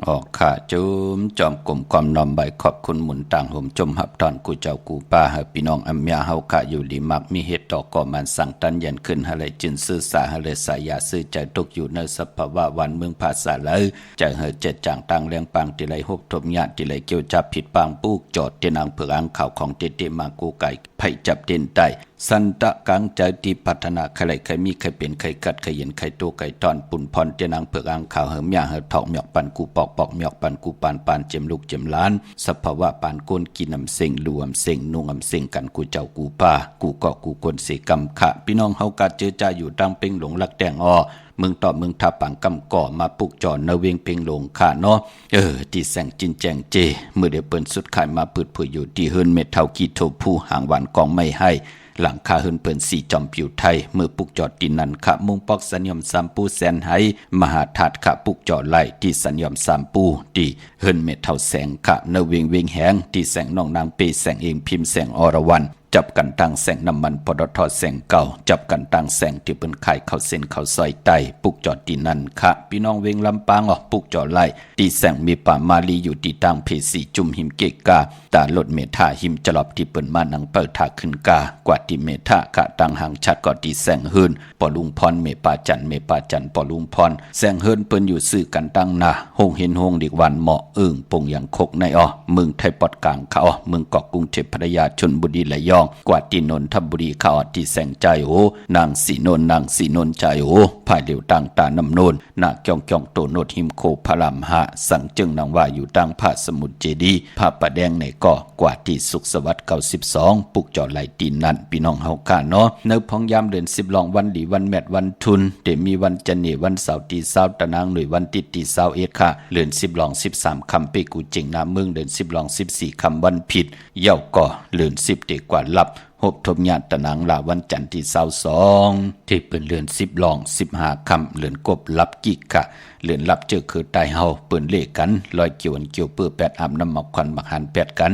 ออกข้าจุมจอมกลมความนอมใบขอบคุณหมุนต่างห่มจมหับตอนกูเจ้ากูป้าให้พี่น้องอัมยาเฮาข้าอยู่ดีมักมีเหตุต่อก่อมันสั่งตันยันขึ้นหะเลยจินซื่อสาหะเลยสายาซื่อใจตกอยู่ในสภาวะวันเมืองภาษาเลยใจเฮเจ็ดจางตังเลี้ยงปังติไลหกทบญาติติไลเกี่ยวจับผิดปางปูกจอดเตนางเผือกอังข่าวของเตมากูไก่ไผ่จับเด่นใต้สันตะกังใจติพัฒนาใครใครมีใครเป็นใครกัดใครเย็นใครตัวใครตอนปุ่นพรเจนางเผือกอังข่าวเหิมยาเหิถอกหมอกปันกูปอกปอกหมอกปันกูปานปานเจ็มลูกเจ็มล้านสภาวะปานก้นกินน้ำเสียงรวมเสียงนุ่งน้ำเสียงกันกูเจ้ากูป้ากูเกาะกูกนเสกำขะพี่น้องเฮากัดเจอจ่าอยู่ตั้งเป่งหลงลักแดงอ้อมึงต่อมึงทับปังกำก่อมาปลุกจอนเวียงเพ่งหลงขาเนาะที่แสงจินแจงเจเมื่อเดี๋ยวเปิ้นสุดขายมาปืดผุยอยู่ที่เฮิรนเม็ดเท่ากีโทผู้หางหวานกองไม่ให้หลังคาเฮิรนเปิ้นสีจอมผิวไทยเมื่อปลุกจอดดินนั้นขะมุงปอกสัญญมสามปูแสนให้มหาธาตุขะปลุกจอดไล่ที่สัญญมสามปูที่เฮิรนเม็ดเท่าแสงขะเวียงเวียงแหงที่แสงน้องนางเปแสงเองพิมพ์แสงอรวรรณจับกันตั้งแสงน้ำมันปตทแสงเก่าจับกันตั้งแสงที่เปิ้นขายเข้าเส้นเข้าซอยไตปุกจอดที่นั่นค่ะพี่น้องเวงลำปางปุกจอดไล่ที่แสงมีป่ามาลีอยู่ที่ตั้งเพสีจุ่มหิมเกกาตาลดเมธาหิมจลอบที่เปิ้นมานังเปิดทาขึ้นกากว่าที่เมธากะตั้งหางชัดก็ที่แสงเฮิรนปอลุงพรเมปาจันปอลุงพรแสงเฮิรนเปิ้นอยู่ซื้อกันตั้งนาหงเห็นหงดิกวันเหมาะปงอย่างคกในเมืองไทยปอดกลางค่ะเมืองเกาะกรุงเทพพัทยาชลบุรีระยองกว่าที่นนทบุรีข้าที่แสงใจนางสีนนใจภายเหลียวต่างตาน้ำโนนนาจ้องโตโนดหิมโคพระรามหะสังจึงนางว่าอยู่ตั้งพระสมุทรเจดีย์พระประแดงในเกาะกว่าที่สุขสวัสดิ์92ปุกจอดไหลตีนนั่นพี่น้องเฮาค่ะเนาะในพองยามเดือน10ลองวันดีวันแมดวันทุนเดมีวันจันทร์วันเสาร์ที่20ตะนางหน่วยวันติดที่21ค่ะเดือน10ลอง13คำไปกูจิงนาเมืองเดือน10ลอง14คำวันผิดเย่าก่อเดือน10เด็กกว่าลับหบทบญาติตะนางลาวันจันทร์ที่22ที่เป็นเดือน10ลอง15คำเดือนกบลับกิกค่ะเดือนลับเจอคือตายเฮาเปิ้นเลกันลอยเกี่ยวเกี่ยวเปื้อ8อาบน้ำหมอกควันมักหัน8กัน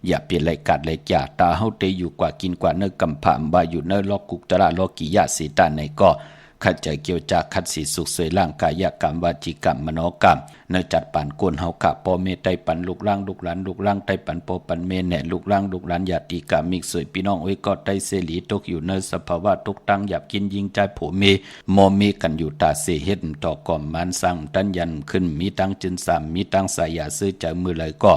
อย่าเปลี่ยนรายการเลยจ่าตาเฮาเตอยู่กว่ากินกว่าเนื้อกำผามบ่าอยู่เนื้อลอกกุกตระลอกกิยะสีตาในก็ขัดใจเกี่ยวจากขัดสีสุขสวยร่างกายกรรมวาจิกรรมมโนกรรมเนื้อจัดปานโกนเฮากะปอเมไตปันลูกล่างลูกหลานไตปันปอปันเมแหน่ลูกล่างญาติกามิกสวยพี่น้องไว้ก็ไตเสลีตกอยู่เนื้อสภาวะตกตั้งหยับกินยิงใจโผเมมอเมกันอยู่ตาเสเฮ็ดต่อก่อมมันสั่งตันยันขึ้นมีตั้งจินสามมีตั้งสายาซื้อใจมือเลยก็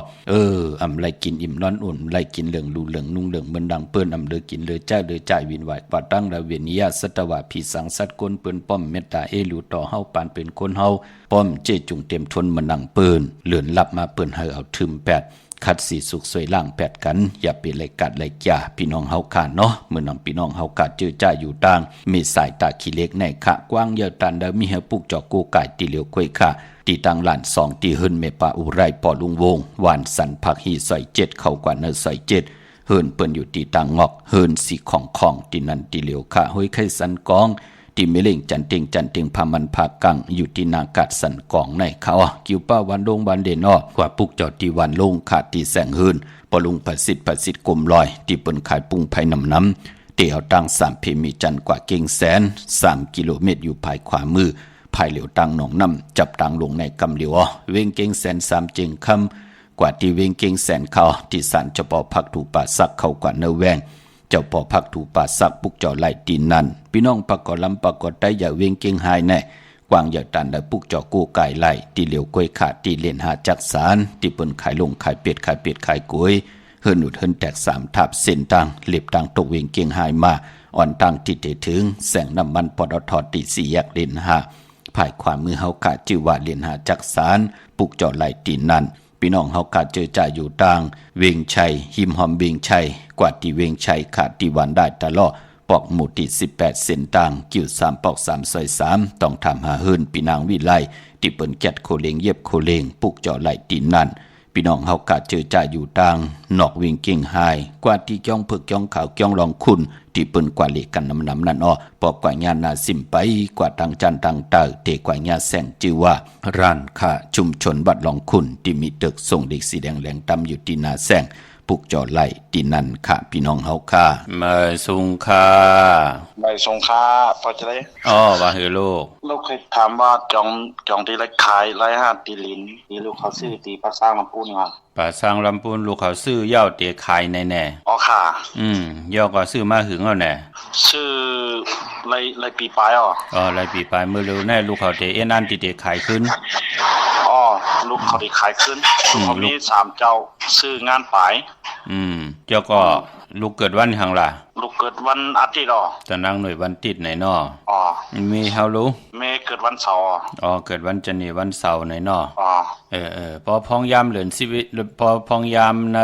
อำไรกินอิ่มนอนอุ่นไรกินเหลืองลูเหลืองนุ่งเหลืองเหมือนดังเปิ้นอำเลยกินเลยใจวินไหวปาตั้งระเวียนยาสัตวะผีสังสัตว์ก้นเปิ้นป้อมเมตตาเอลูต่อเฮาปานเป็นคนเฮาป้อมเจจุงเต็มทนมานังเปิ้นเลื่อนลับมาเปิ้นให้เอาทึม8 คัดสีสุขสวยล่างแปดกันอย่าเป็นไรกัดไรจ่าพี่น้องเฮาขาเนาะเมื่อนำพี่น้องเฮาขาเจอจ้าอยู่ต่างมีสายตาขี้เล็กในขะกว้างเยอะตันเดมีเฮปุกจอกกูไก่ตีเหลียวควยค่ะตีตังหลาน2ตีหึนเมปาอุไรปอลุงวงหวานสันผักหีซอย7เข้ากว่าเนอซอย7เฮินเปิ้นอยู่ตีตังงอกเฮินสีของตีนันตีเหลียวค่ะห้อยไข่สันกองที่เมเล่งจันเต็งพามันพากังอยู่ที่นากาดสันกองในเขากิวป้าวันลงวันเด่นกว่าปุกจอดที่วันลงขาดที่แสงหืนปลุงประสิทธิ์กลมลอยที่เปิ้นขายปุงไผ่น้ำเตียวตั้ง3เพมีจันกว่าเก่งแสน3กิโลเมตรอยู่ภายขวามือภายเหลียวตังหนองน้ำจับตังลงในกำเหลียวเวงเก่งแสน3เจงคำกว่าที่เวงเก่งแสนเขาที่สันเฉพาะพักถูป่าซักเข้ากว่าเนแวงเจ้าพ่อพักถูป่าซักปุกเจ้าไล่ตีนนั่นพี่น้องปากอลำปากอได้อย่าเวงเก่งหายแน่กวางอย่าตันได้ปุกเจ้ากู้ไก่ไล่ตีเหลียวกล้วยขาดตีเล่นหาจักสารตีเปิ้นขายลงขายเป็ดขายกล้วยเฮินอุดเฮินแตก3ทับเส้นตังเล็บตังตกเวงเก่งหายมาอ่อนตังที่ถึงแสงน้ำมันปตทตี4แยกเล่นหาภายความมือเฮากะชื่อว่าเล่นหาจักสารปุกเจ้าไล่ตีนนั่นพี่น้องเฮากะเจอจ่าอยู่ต่างเวงชัยหิมหอมเวงชัยกว่าที่เวงชัยขาดที่วันได้ตลอดปอกหมู่ที่18เส้นต่างกิ่ว3ปอก3ซอย3ต้องทำหาเฮินพี่นางวิไลที่เปิ้นแกดโคเลงเย็บโคเลงปุกเจาะไหลตีนนั่นพี่น้องเฮากะเจอจ่าอยู่ต่างนอกเวงเก่งหายกว่าที่จ้องผึกจ้องขาวจ้องรองคุณที่เปิ้นกว่าเลกันน้ำนั่นปอกกว่าญาณาสิมไปกว่าทางจันทางเตอเตกว่าญาแสงชื่อว่าร้านค้าชุมชนบัดรองคุณที่มีตึกส่งเด็กสีแดงแหลงตำอยู่ที่นาแสงปุกจอไหลที่นั่นค่ะพี่น้องเฮาค่ะมาสุงค่ะใบสงค่าพอจะได้ว่าเฮโลกลูกเคยถามว่าจองที่ไรขายไรห้าตีลิ้นตีลูกเขาซื้อตีปลาสร้างลำปูนก่อนปลาสร้างลำปูนลูกเขาซื้อย่าเตะขายแน่อ๋อค่ะย่อก็ซื้อมาหึงเอาแน่ซื้อไรปีปลายไรปีปลายมื้อเร็วแน่ลูกเขาเตะอันที่เตะขายขึ้นลูกเขาได้ขายขึ้นเขามี3เจ้าซื้องานปลายเจ้าก็ลูกเกิดวันหังล่ะลูกเกิดวันอาทิตย์จะนั่งหน่วยวันติดไหนน้อมีเฮารู้แม่เกิดวันเสาร์เกิดวันจันทร์วันเสาร์ไหนน้อพอพองยามเหลือนชีวิตพอพองยามใน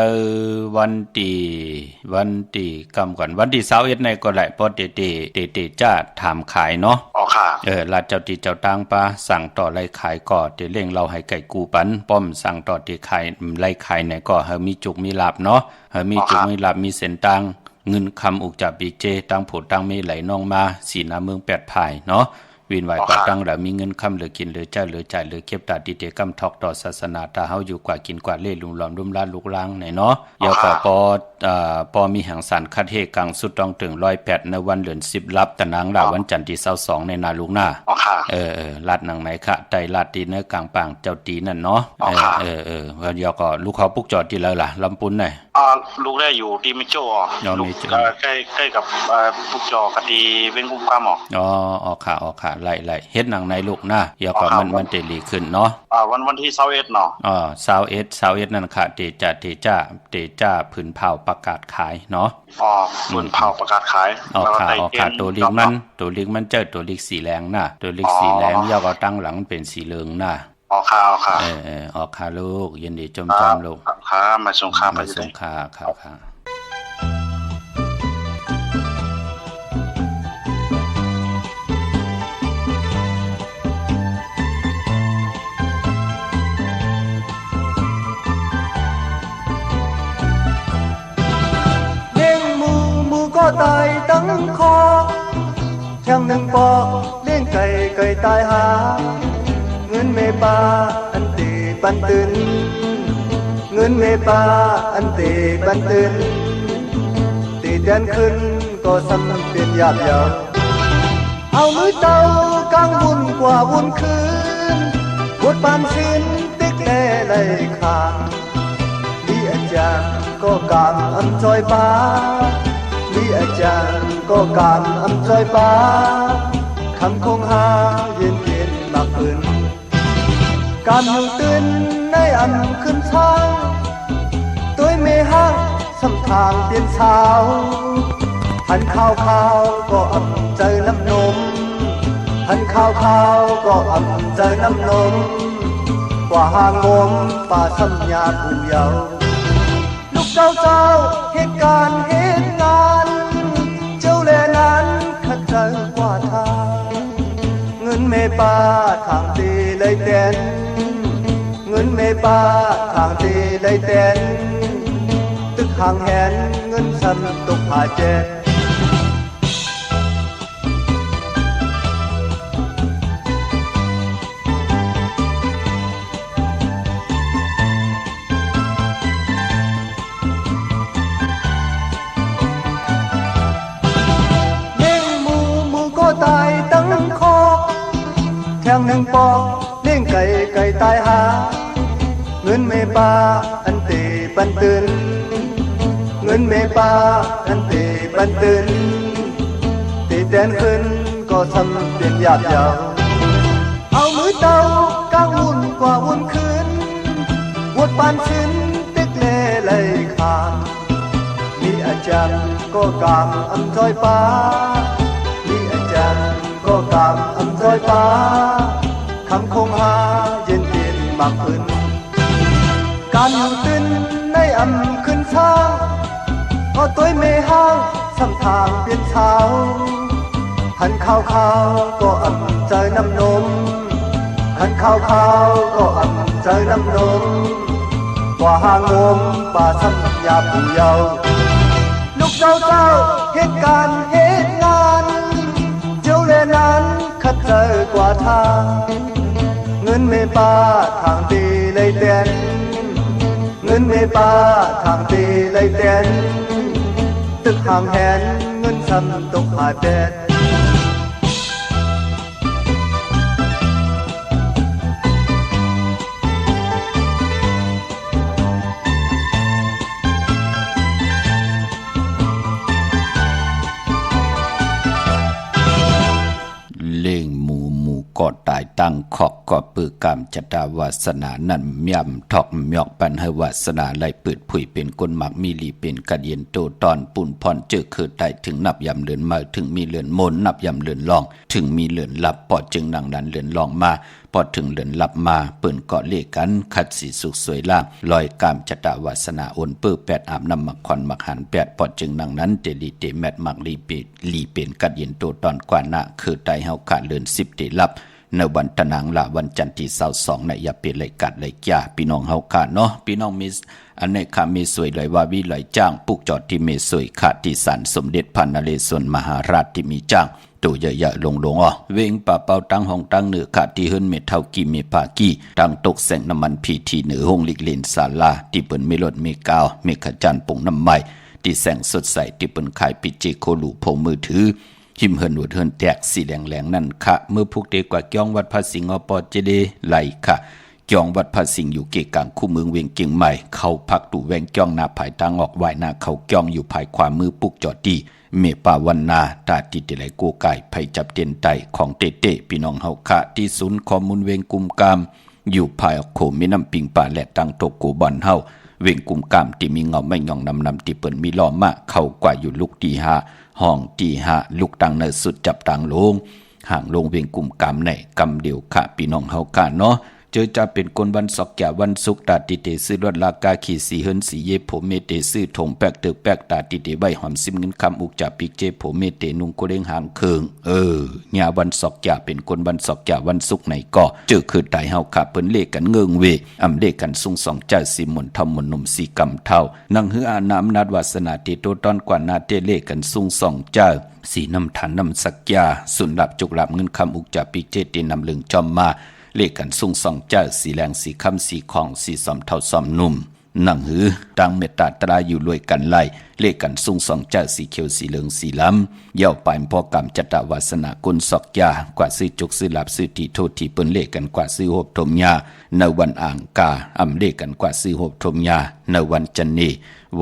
วันตีกำก่อนวันที่21ในก็ได้พอเตจ้าถามขายเนาะค่ะลาดเจ้าตีเจ้าตังปาสั่งต่อไล่ขายก่อเตเร่งเราให้ไก่กูปันป้อมสั่งต่อเตขายไล่ขายไหนก็เฮามีจุกมีลาบเนาะเฮามีจุกมีลาบมีเส้นตังเงินคำอุกจับปีเจตั้งผุดตั้งมีไหลน้องมาสีน้ำเมือง8ภายเนาะวินไหวกว่าตั้งแล้วมีเงินคำเหลือกินเหลือจ่ายเหลือเก็บตาดิเตกำทอกต่อศาสนาตาเฮาอยู่กว่ากินกว่าเล่ลุงหลอมรุ่มล้านลูกล้างไหนเนาะยาวก็ปอมีแห่งสันคัดเฮกังสุดต้องถึง108ในวันเดือน10รับตะนางดาวันจันทร์ที่22ในนาลูกหน้าลาดหนังไหนคะไตลาดตีเนื้อกลางปางเจ้าตีนั่นเนาะยาวก็ลูกเขาปุกจอดที่แล้วล่ะลำปุ้นไหนลูกได้อยู่ที่มิโจ้ลูกใกล้กับปุกจอกะทีเว้งกุ้งก้ามค่ะไล่เฮ็ดหนังในลูกนะอย่าก็มันเตลีขึ้นเนาะวันที่21เนาะ21นั่นค่ะเตจ้าผืนเผาประกาศขายเนาะผืนเผาประกาศขายค่ะตัวลิงมันเจอตัวลิงสีแดงน่ะตัวลิงสีแดงย่อก็ตั้งหลังเป็นสีเหลืองน่ะค่ะลูกยินดีจมลูกค่ะมาส่งค่าไปส่งค่าค่ะก็ตายตั้งคอช่างหนึ่งปอกเลี้ยงไก่ตายหาเงินเมปาอันตีปันตื่นเงินเมปาอันตีปันตื่นตีเดินขึ้นก็ซ้ำเป็นหยาบเอามือเต้ากลางวุ่นกว่าวุ่นคืนบทปานสิ้นติ๊กแน่ไหลขามีอาจารย์ก็กางอำจอยป้ามีอาจารย์ก็การอำจอยป้าคำคงหาเย็นหนักปืนการอยู่ตื่นในอันขึ้นเช้าตัวเมห้าสัมทางเปลี่ยนเช้าหันข้าวก็อำใจน้ำนมหันข้าวก็อำใจน้ำนมกว่าหางงมป่าสัญญาผู้เยาว์ เจ้าเหตุการณ์เหตุงานเจ้าแลนั้นขัดใจกว่าทางเงินเมป้าทางตีเลยเต้นเงินเมป้าทางตีเลยเต้นตึกห่างแหนเงินซ้ำตกหาแจกตายตั้งคอแทงหนึ่งปอกเลี้ยงไก่ตายหาเงินเมป้าอันเตปันตื่นเงินเมป้าอันเตปันตื่นตีแดนขึ้นก็ทำเปลี่ยนหยาบยาวเอามือเตากางวุ่นกว่าวุ่นคืนวดปานชิ้นตึกเล่ไหลขาดมีอาจารย์ก็กางอำจอยป้าก็กามอำจอยป้าคำคงหาเย็นเย็นมากขึ้นการอยู่ตื่นในอำขึ้นเช้าก็ตัวไม่ห้างสำทางเปลี่ยนเช้าหันข้าวก็อำใจน้ำนมหันข้าวก็อำใจน้ำนมกว่าหางมป่าสัญญาผู้เยาว์ลูกเจ้าเหตุการณ์เหตุงานเจ้าแลนั้นขัดใจกว่าทางเงินเมป้าทางตีเลยเต้นเงินเมป้าทางตีเลยเต้นตึกห่างแหนเงินซ้ำตกหาแดดก็ตายตั้งขอกก็ปือกามจตาวาสนานั่นย่ำทอกหมอกปันให้วาสนาไหลเปิดผุยเป็นคนหมักมีลีเป็นกระเดียนโตตอนปุ่นพรเจอคือไตถึงนับยำเลือนมาถึงมีเลือนมนนับยำเลือนลองถึงมีเลือนหลับปอดจึงนังดันเลือนลองมาพอถึงเลือนหลับมาเปิ่นเกาะเลกันคัดสีสุขสวยล่างลอยกามจตาวาสนาโอนเปื้อแปดอาบน้ำมักควันมักหันแปดปอดจึงนังนั้นเตลีเตแมดมักลีเป็นกระเดียนโตตอนกว่าหน้าคือไตเฮาขาดเลือน10เตลับในวันตะนางละวันจันทร์ที่22ในอย่าเปลี่ยนเลยกัดเลยจ้าพี่น้องเฮาขาเนาะพี่น้องมิสอันในคาเมสวยเลยว่าวิเลยจ้างปุกจอดที่เมสวยขาดที่ศาลสมเด็จพระนเรศวรมหาราชที่มีจ้างตัวใหญ่ๆลงอ๋อเวงป่าเป่าตั้งห้องตั้งเหนือขาดที่เฮิรนเมเท่ากีเมภากีตั้งตกแสงน้ำมันพีทีเหนือห้องลิกเลนศาลาที่เปิ้นเมลดเมกาวเมขจันปงน้ำไม้ที่แสงสดใสที่เปิ้นขายปิเจโคลูโพมือถือหิมเฮินหวดเฮินแตกสีแหลงนั่นค่ะเมื่อพวกเด็กกว่าจ้องวัดพระสิงห์อปอเจเดไหลค่ะจ้องวัดพระสิงห์อยู่เกกลางคู่เมืองเวียงเกียงใหม่เขาพักตู่แวงจ้องหน้าภายทางออกไหวหน้าเขาจ้องอยู่ภายขวามือปุกจอดดีเมป่าวันนาตาติเตไหลโกไก่ไผจับเตียนไตของเตเตพี่น้องเฮาค่ะที่ศูนย์ข้อมูลเวียงกุมกามอยู่ภายโขมแม่น้ำปิงป่าและตังโตโกบอนเฮาเวียงกุมกามที่มีเงาไม่หย่องนำที่เปิ้นมีล้อมะเข้ากว่าอยู่ลูกตีหาห้องตีหาลูกตังเนสุดจับตังลงห่างลงเวียงกุมกามในกำเดียวค่ะพี่น้องเฮาค่ะเนาะเจอจะเป็นคนวันศอกแก่วันศุกร์ตาติเตซื้อรถลากาขี่สีเฮินสีเยผมเมเตซื้อถงแปกเตึกแปกตาติเตใบหอมซิมเงินคำอุกจับปิกเจผมเมเตนุงโกเด้งหางเคิงญาวันศอกแก่เป็นคนวันศอกแก่วันศุกร์ไหนก็เจอคือตายเฮาค่ะเปิ้นเลขกันเงิงเวอำเลขกันซุงสองเจ้าสิมนทำมนนมสีกำเท่านังหืออาน้ำนัดวาสนาเตโตตอนกว่านาเตเลขกันซุงสองเจ้าสีน้ำฐานน้ำสักยาสุนหลับจุกหลับเงินคำอุกจับปิกเจตีนำลึงจอมมาเลขกันซุ่งสองเจ้าสีแรงสีคำสีของสีสอมเท่าสอมนุ่มหนังหือดังเมตตาตราอยู่รวยกันไล่เลขกันซุ่งสองเจ้าสีเขียวสีเหลืองสีล้ำเย่าไปพอกรรมจตวาสนากุลศอกยากว่าซื้อจุกซื้อหลับซื้อตีโทษที่เปิ้นเลขกันกว่าซื้อหบทมยาในวันอ่างกาอำเลขกันกว่าซื้อหบทมยาในวันจันนี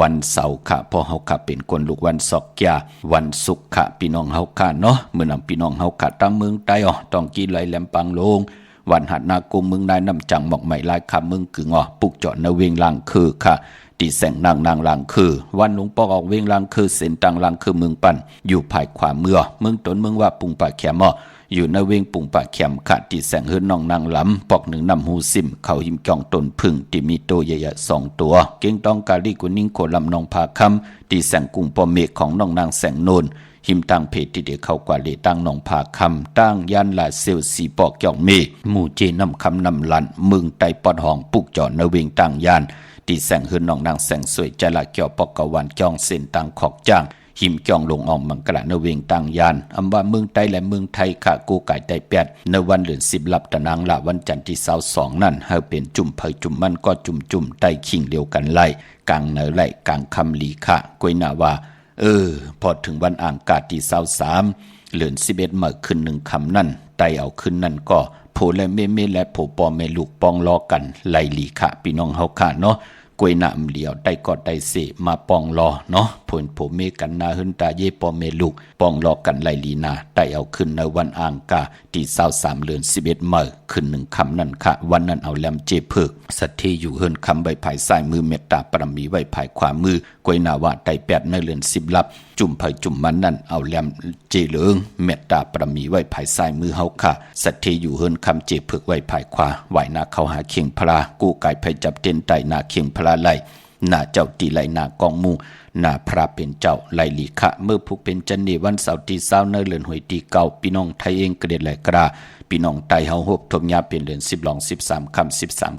วันเสาร์ค่ะพอเฮาค่ะเป็นคนลูกวันศอกยาวันศุกร์ค่ะพี่น้องเฮาค่ะเนาะเมื่อนำพี่น้องเฮาค่ะตั้งเมืองใต้ต้องกินไหลแหลมปังลงวันหัดนากุมเมืองนายน้ำจังหมอกใหม่ลายคำเมืองกึ่งปุกเจาะในเวียงลังคือค่ะตีแสงนางลังคือวันหลวงปอกออกเวียงลังคือเส้นตังลังคือเมืองปั่นอยู่ภายขวาเมืองตนเมืองว่าปุงป่าแขม อยู่ในเวงปุ่งปะแขมขะที่แสงเฮือนน้องนางลำปอกหนึ่งนำหูซิมเขาหิมจ่องตนพึ่งที่มีโตใหญ่ๆ2ตัวเก่งต้องกาลีกุนิ่งโคลำนองพาคำที่แสงกุ้งปอเมฆของน้องนางแสงโนนหิมตั้งเพจที่เดียวเข้ากว่าเลตั้งหนองผาคำตั้งยันลาเซลสีปอกเกี่ยวเมฆหมู่เจนำคำนำลันมึงไตปอดห้องปุกจอดในเวงตั้งยันที่แสงเฮือนน้องนางแสงสวยใจละเกี่ยวปอกกะวันจ้องเส้นตังขอกจ้างหิมจ้องลงอองมังกระในเวงตั้งยันอำว่าเมืองไตและเมืองไทยขะกูไก่ไตแปดในวันเดือน10ลับตะนางละวันจันทร์ที่22นั่นเฮาเป็นจุ่มเผยจุ่มมันก็จุ่มไตขิงเดียวกันไล่กลางเนไล่กลางคำลีขะกวยนาว่าพอถึงวันอ่างกาที่23เดือน11เมื่อขึ้น1คำนั่นไตเอาขึ้นนั่นก็โผและเมและโผปอแม่ลูกปองล้อกันไล่ลีขะพี่น้องเฮาค่ะเนาะกวยน้ำเหลียวได้ก็ได้เสมาปองรอเนาะผลโผเมกันนาหึนตาเยปอเมลูกปองรอกันไลลีนาได้เอาขึ้นในวันอ่างกาที่23เดือน11เมื่อขึ้น1คำนั่นค่ะวันนั้นเอาแลมเจเพิกสัตทีอยู่เฮินคำใบภายซ้ายมือเมตตาปรมีไว้ภายขวามือกวยนาวาไต8ในเดือน10ลับจุ่มไผจุ่มมันนั่นเอาแลมเจเหลืองเมตตาปรมีไว้ภายซ้ายมือเฮาค่ะสัตทีอยู่เฮินคำเจเพิกไว้ภายขวาไหวนาเข้าหาเคียงพลากู้ไก่ไผจับเต้นไตนาเคียงพลาไลหน้าเจ้าตีไหลหน้ากองมูหน้าพระเป็นเจ้าไหลลีขะเมื่อผู้เป็นจันนีวันเสาร์ที่20ในเดือนหวยตีเก่าพี่น้องไทยเองเกลียดแหลกราพี่น้องไตเฮาฮบทมยาเป็นเดือน13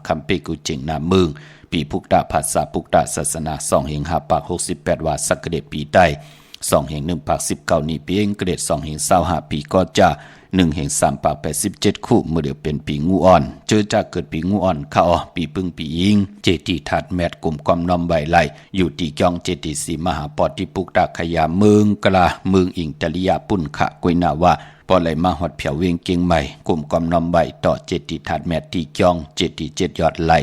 คำเปกูเจิงนามึงปีพุกตาภาษาพุกตาศาสนา2แห่ง5ปาก68ว่าสักเดปีใต้2แห่ง1ปาก19นี้ปีเองเกลียด2แห่ง25ปีก็จะ1แห่ง3ปาก87คู่เมื่อเดียวเป็นปีงูอ่อนเจอจากเกิดปีงูอ่อนข้าปีปึงปียิงเจตีถัดแมดกลุ่มความน้อมใบไหลอยู่ที่จองเจตีสีมหาปอติปุกตาขยาเมืองกลาเมืองอิงตริยาปุ่นขะกวยนาว่าพอไหลมาหอดเผียวเวียงเก่งใหม่กลุ่มความน้อมใบต่อเจตีถัดแมดที่จองเจตี7ยอดไหล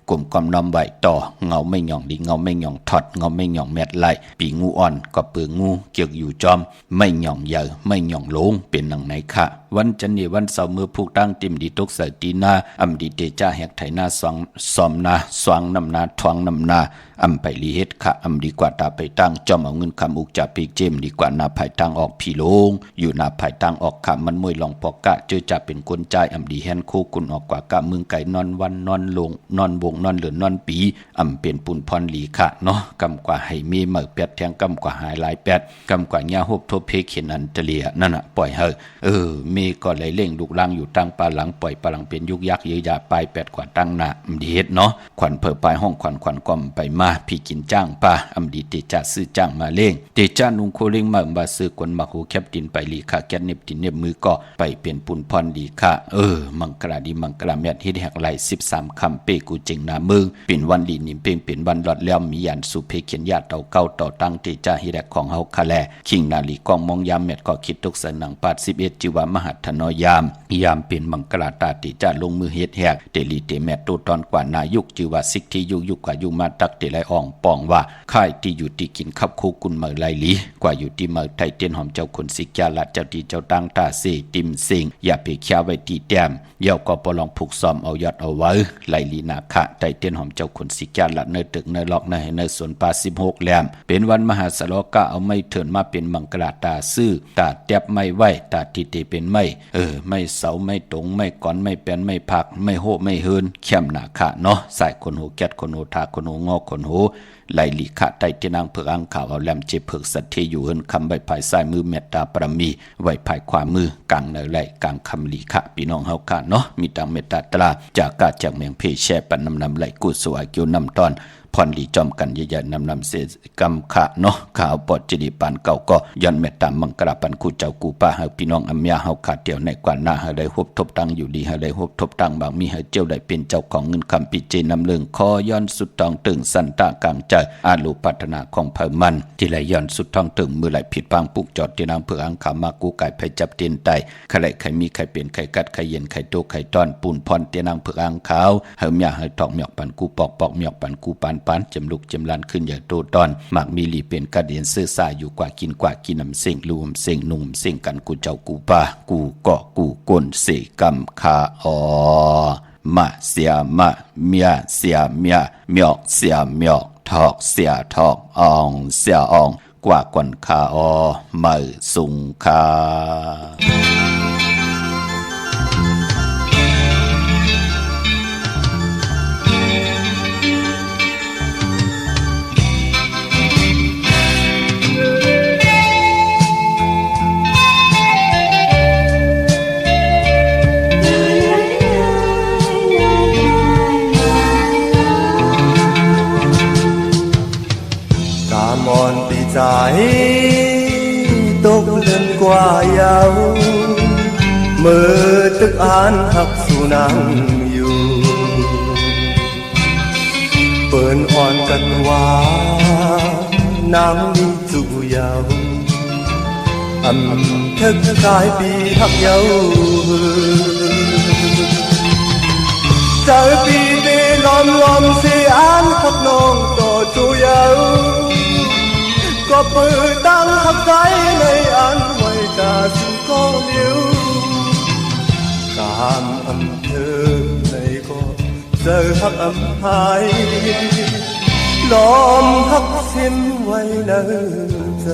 กลุ่มความน้อมใบต่อเงาไม่หย่องดีเงาไม่หย่องถอดเงาไม่หย่องแมดไหลปีงูอ่อนก็เปืองงูเกี่ยวอยู่จอมไม่หย่องเยอะไม่หย่องลงเป็นหนังไหนค่ะวันจันทร์วันเสาร์มือผูกตั้งติมดีตกใส่ตีนาอำดีเตจ้าแหกไถนาสองซอมนาสวางนำนาทวงนำนาอำไปลีเฮ็ดค่ะอำดีกว่าตาไปตั้งจอมเอาเงินคำอุกจ่าปีเจมดีกว่านาภายทางออกพี่ลงอยู่นาภายทางออกค่ะมันมวยลองปอกกะเจอจะเป็นคนใจอำดีแฮนโคกุนออกกว่ากะเมืองไก่นอนวันนอนลงนอนวงนอนเหลือนอนปีอำเป็นปุ่นพรลีค่ะเนาะกำกว่าให้มีเหมือแปดแทงกำกว่าหายหลายแปดกำกว่าญาฮบทบเพเขียนอันตะเลียนั่นน่ะปล่อยเฮมีก็ไหลเล่งลูกลังอยู่ตั้งปลาหลังปล่อยปลาหลังเป็นยุกยักษ์เยยาปลาย8กว่าตั้งหน้าอำดีเฮ็ดเนาะขวัญเผอปลายห้องขวัญก้อมไปมาพี่กินจ้างป้าอำดีเตจ่าซื้อจ้างมาเล่งเตจ่านุงโคเล่งมาบาซื้อกวนมาโหแคบดินไปลีค่าแก๊สเน็บดินเน็บมือก็ไปเป็นปุ่นพรดีค่ะมังกราดีมังกราแม่นเฮ็ดแหกไหล13คำเปกูเจิงหน้ามึงเป็นวันดีนิ่มเพ่งเป็นวันหลอดแล้วมียันสุเพเขียนญาติเต่าเก่าต่อตั้งเตจ่าเฮ็ดแหกของเฮาคะแลคิงนาลีกองมองยามแม่ก็คิดตกสนังปาด11จิวามหัตถนอยามเป็นมังกราตาติจะลงมือเฮ็ดแหกเตลีเตแมตโตตอนกว่านายุกจือว่าสิกที่ยุกกว่ายุมาตักเตไลอ่องปองว่าค่ายที่อยู่ที่กินขับคู่กุนเมือไลลีกว่าอยู่ที่เมือไทยเตียนหอมเจ้าคนสิกยาละเจ้าที่เจ้าตั้งตาเสติมสิงอย่าไปเคียไว้ที่แต้มเย่าก็ปลองผูกซ้อมเอายอดเอาไว้ไลลีนาคะไทยเตียนหอมเจ้าคนสิกยาละเนตึกเนล็อกในสวนป่า16แหลมเป็นวันมหาสโลกะเอาไม่เถินมาเป็นมังกราตาซื่อตาแตบไม่ไหวตาทิเตเป็นไม่ไม่เสาไม่ตรงไม่ก่อนไม่แปนไม่ผักไม่โหไม่เฮินเข้มหนาคะเนาะใส่คนหูแก๊ดคนหูทาคนหูงอคนหูไหลลีขะไตเตนางเผือกอังข่าวเอาแหลมเจเผือกสัตเทอยู่เฮินคำใบภายซ้ายมือเมตตาปรมีไว้ภายขวามือกลางเนยไหลกลางคำลีขะพี่น้องเฮาค่ะเนาะมีตังเมตตาตราจากกาจากเมืองเพแช่ปันนำไหลกุศลเกี่ยวนำตอนพรลีจอมกันใหญ่ๆนำเสกำขะเนาะข่าวปอดจิดีปานเก่าก็ย้อนเมตตามังกราปันคู่เจ้ากูป้าเฮาพี่น้องอำยาเฮาขาดเดียวในกว่าหน้าเฮาได้ฮบทบตังอยู่ดีเฮาได้ฮบทบตังบางมีเฮาเจ้าได้เป็นเจ้าของเงินคำปิเจนำเรื่องคอย้อนสุดทองตึงสันตะกลางใจอาลูพัฒนาของเผ่ามันที่ไหลย้อนสุดทองตึงมือไหลผิดพังปุกจอดที่นางเผืออังขามากูไก่ไผจับเตียนไตใครใครมีใครเป็นใครกัดใครเย็นใครโตใครต้อนปูนพรเตียนางเผืออังขาวเฮาเมียเฮาตอกหมอกปันกูปอกหมอกปันกูปานจำลุกจำลานขึ้นอย่างโตตอนมักมีลีเป็นกระเดียนเสื้อสายอยู่กว่ากินน้ำเสียงรวมเสียงนุ่มเสียงกันกูเจ้ากูป้ากูเกาะกูก้นเสกำคามาเสียมาเมียเสียเมียเมียกเสียเมียกทอกเสียทอกอองเสียอองก กว่าก่อนคาออมือสุงคา nhau mơ tức an hắc su nàngอยู่เปินอ่อนกันว่าน้ำมีจูยาวอำทึกกายปีหักเยาใจปีเตลอมลอมเสียอันพักน้องต่อจูยาวก็เปิดตั้งหักใจในอันไว้ตาสุก็เลี้ยวกามอำเธอในก็เจอหักอำหายล้อมหักสิ้นไว้เนิ่นใจ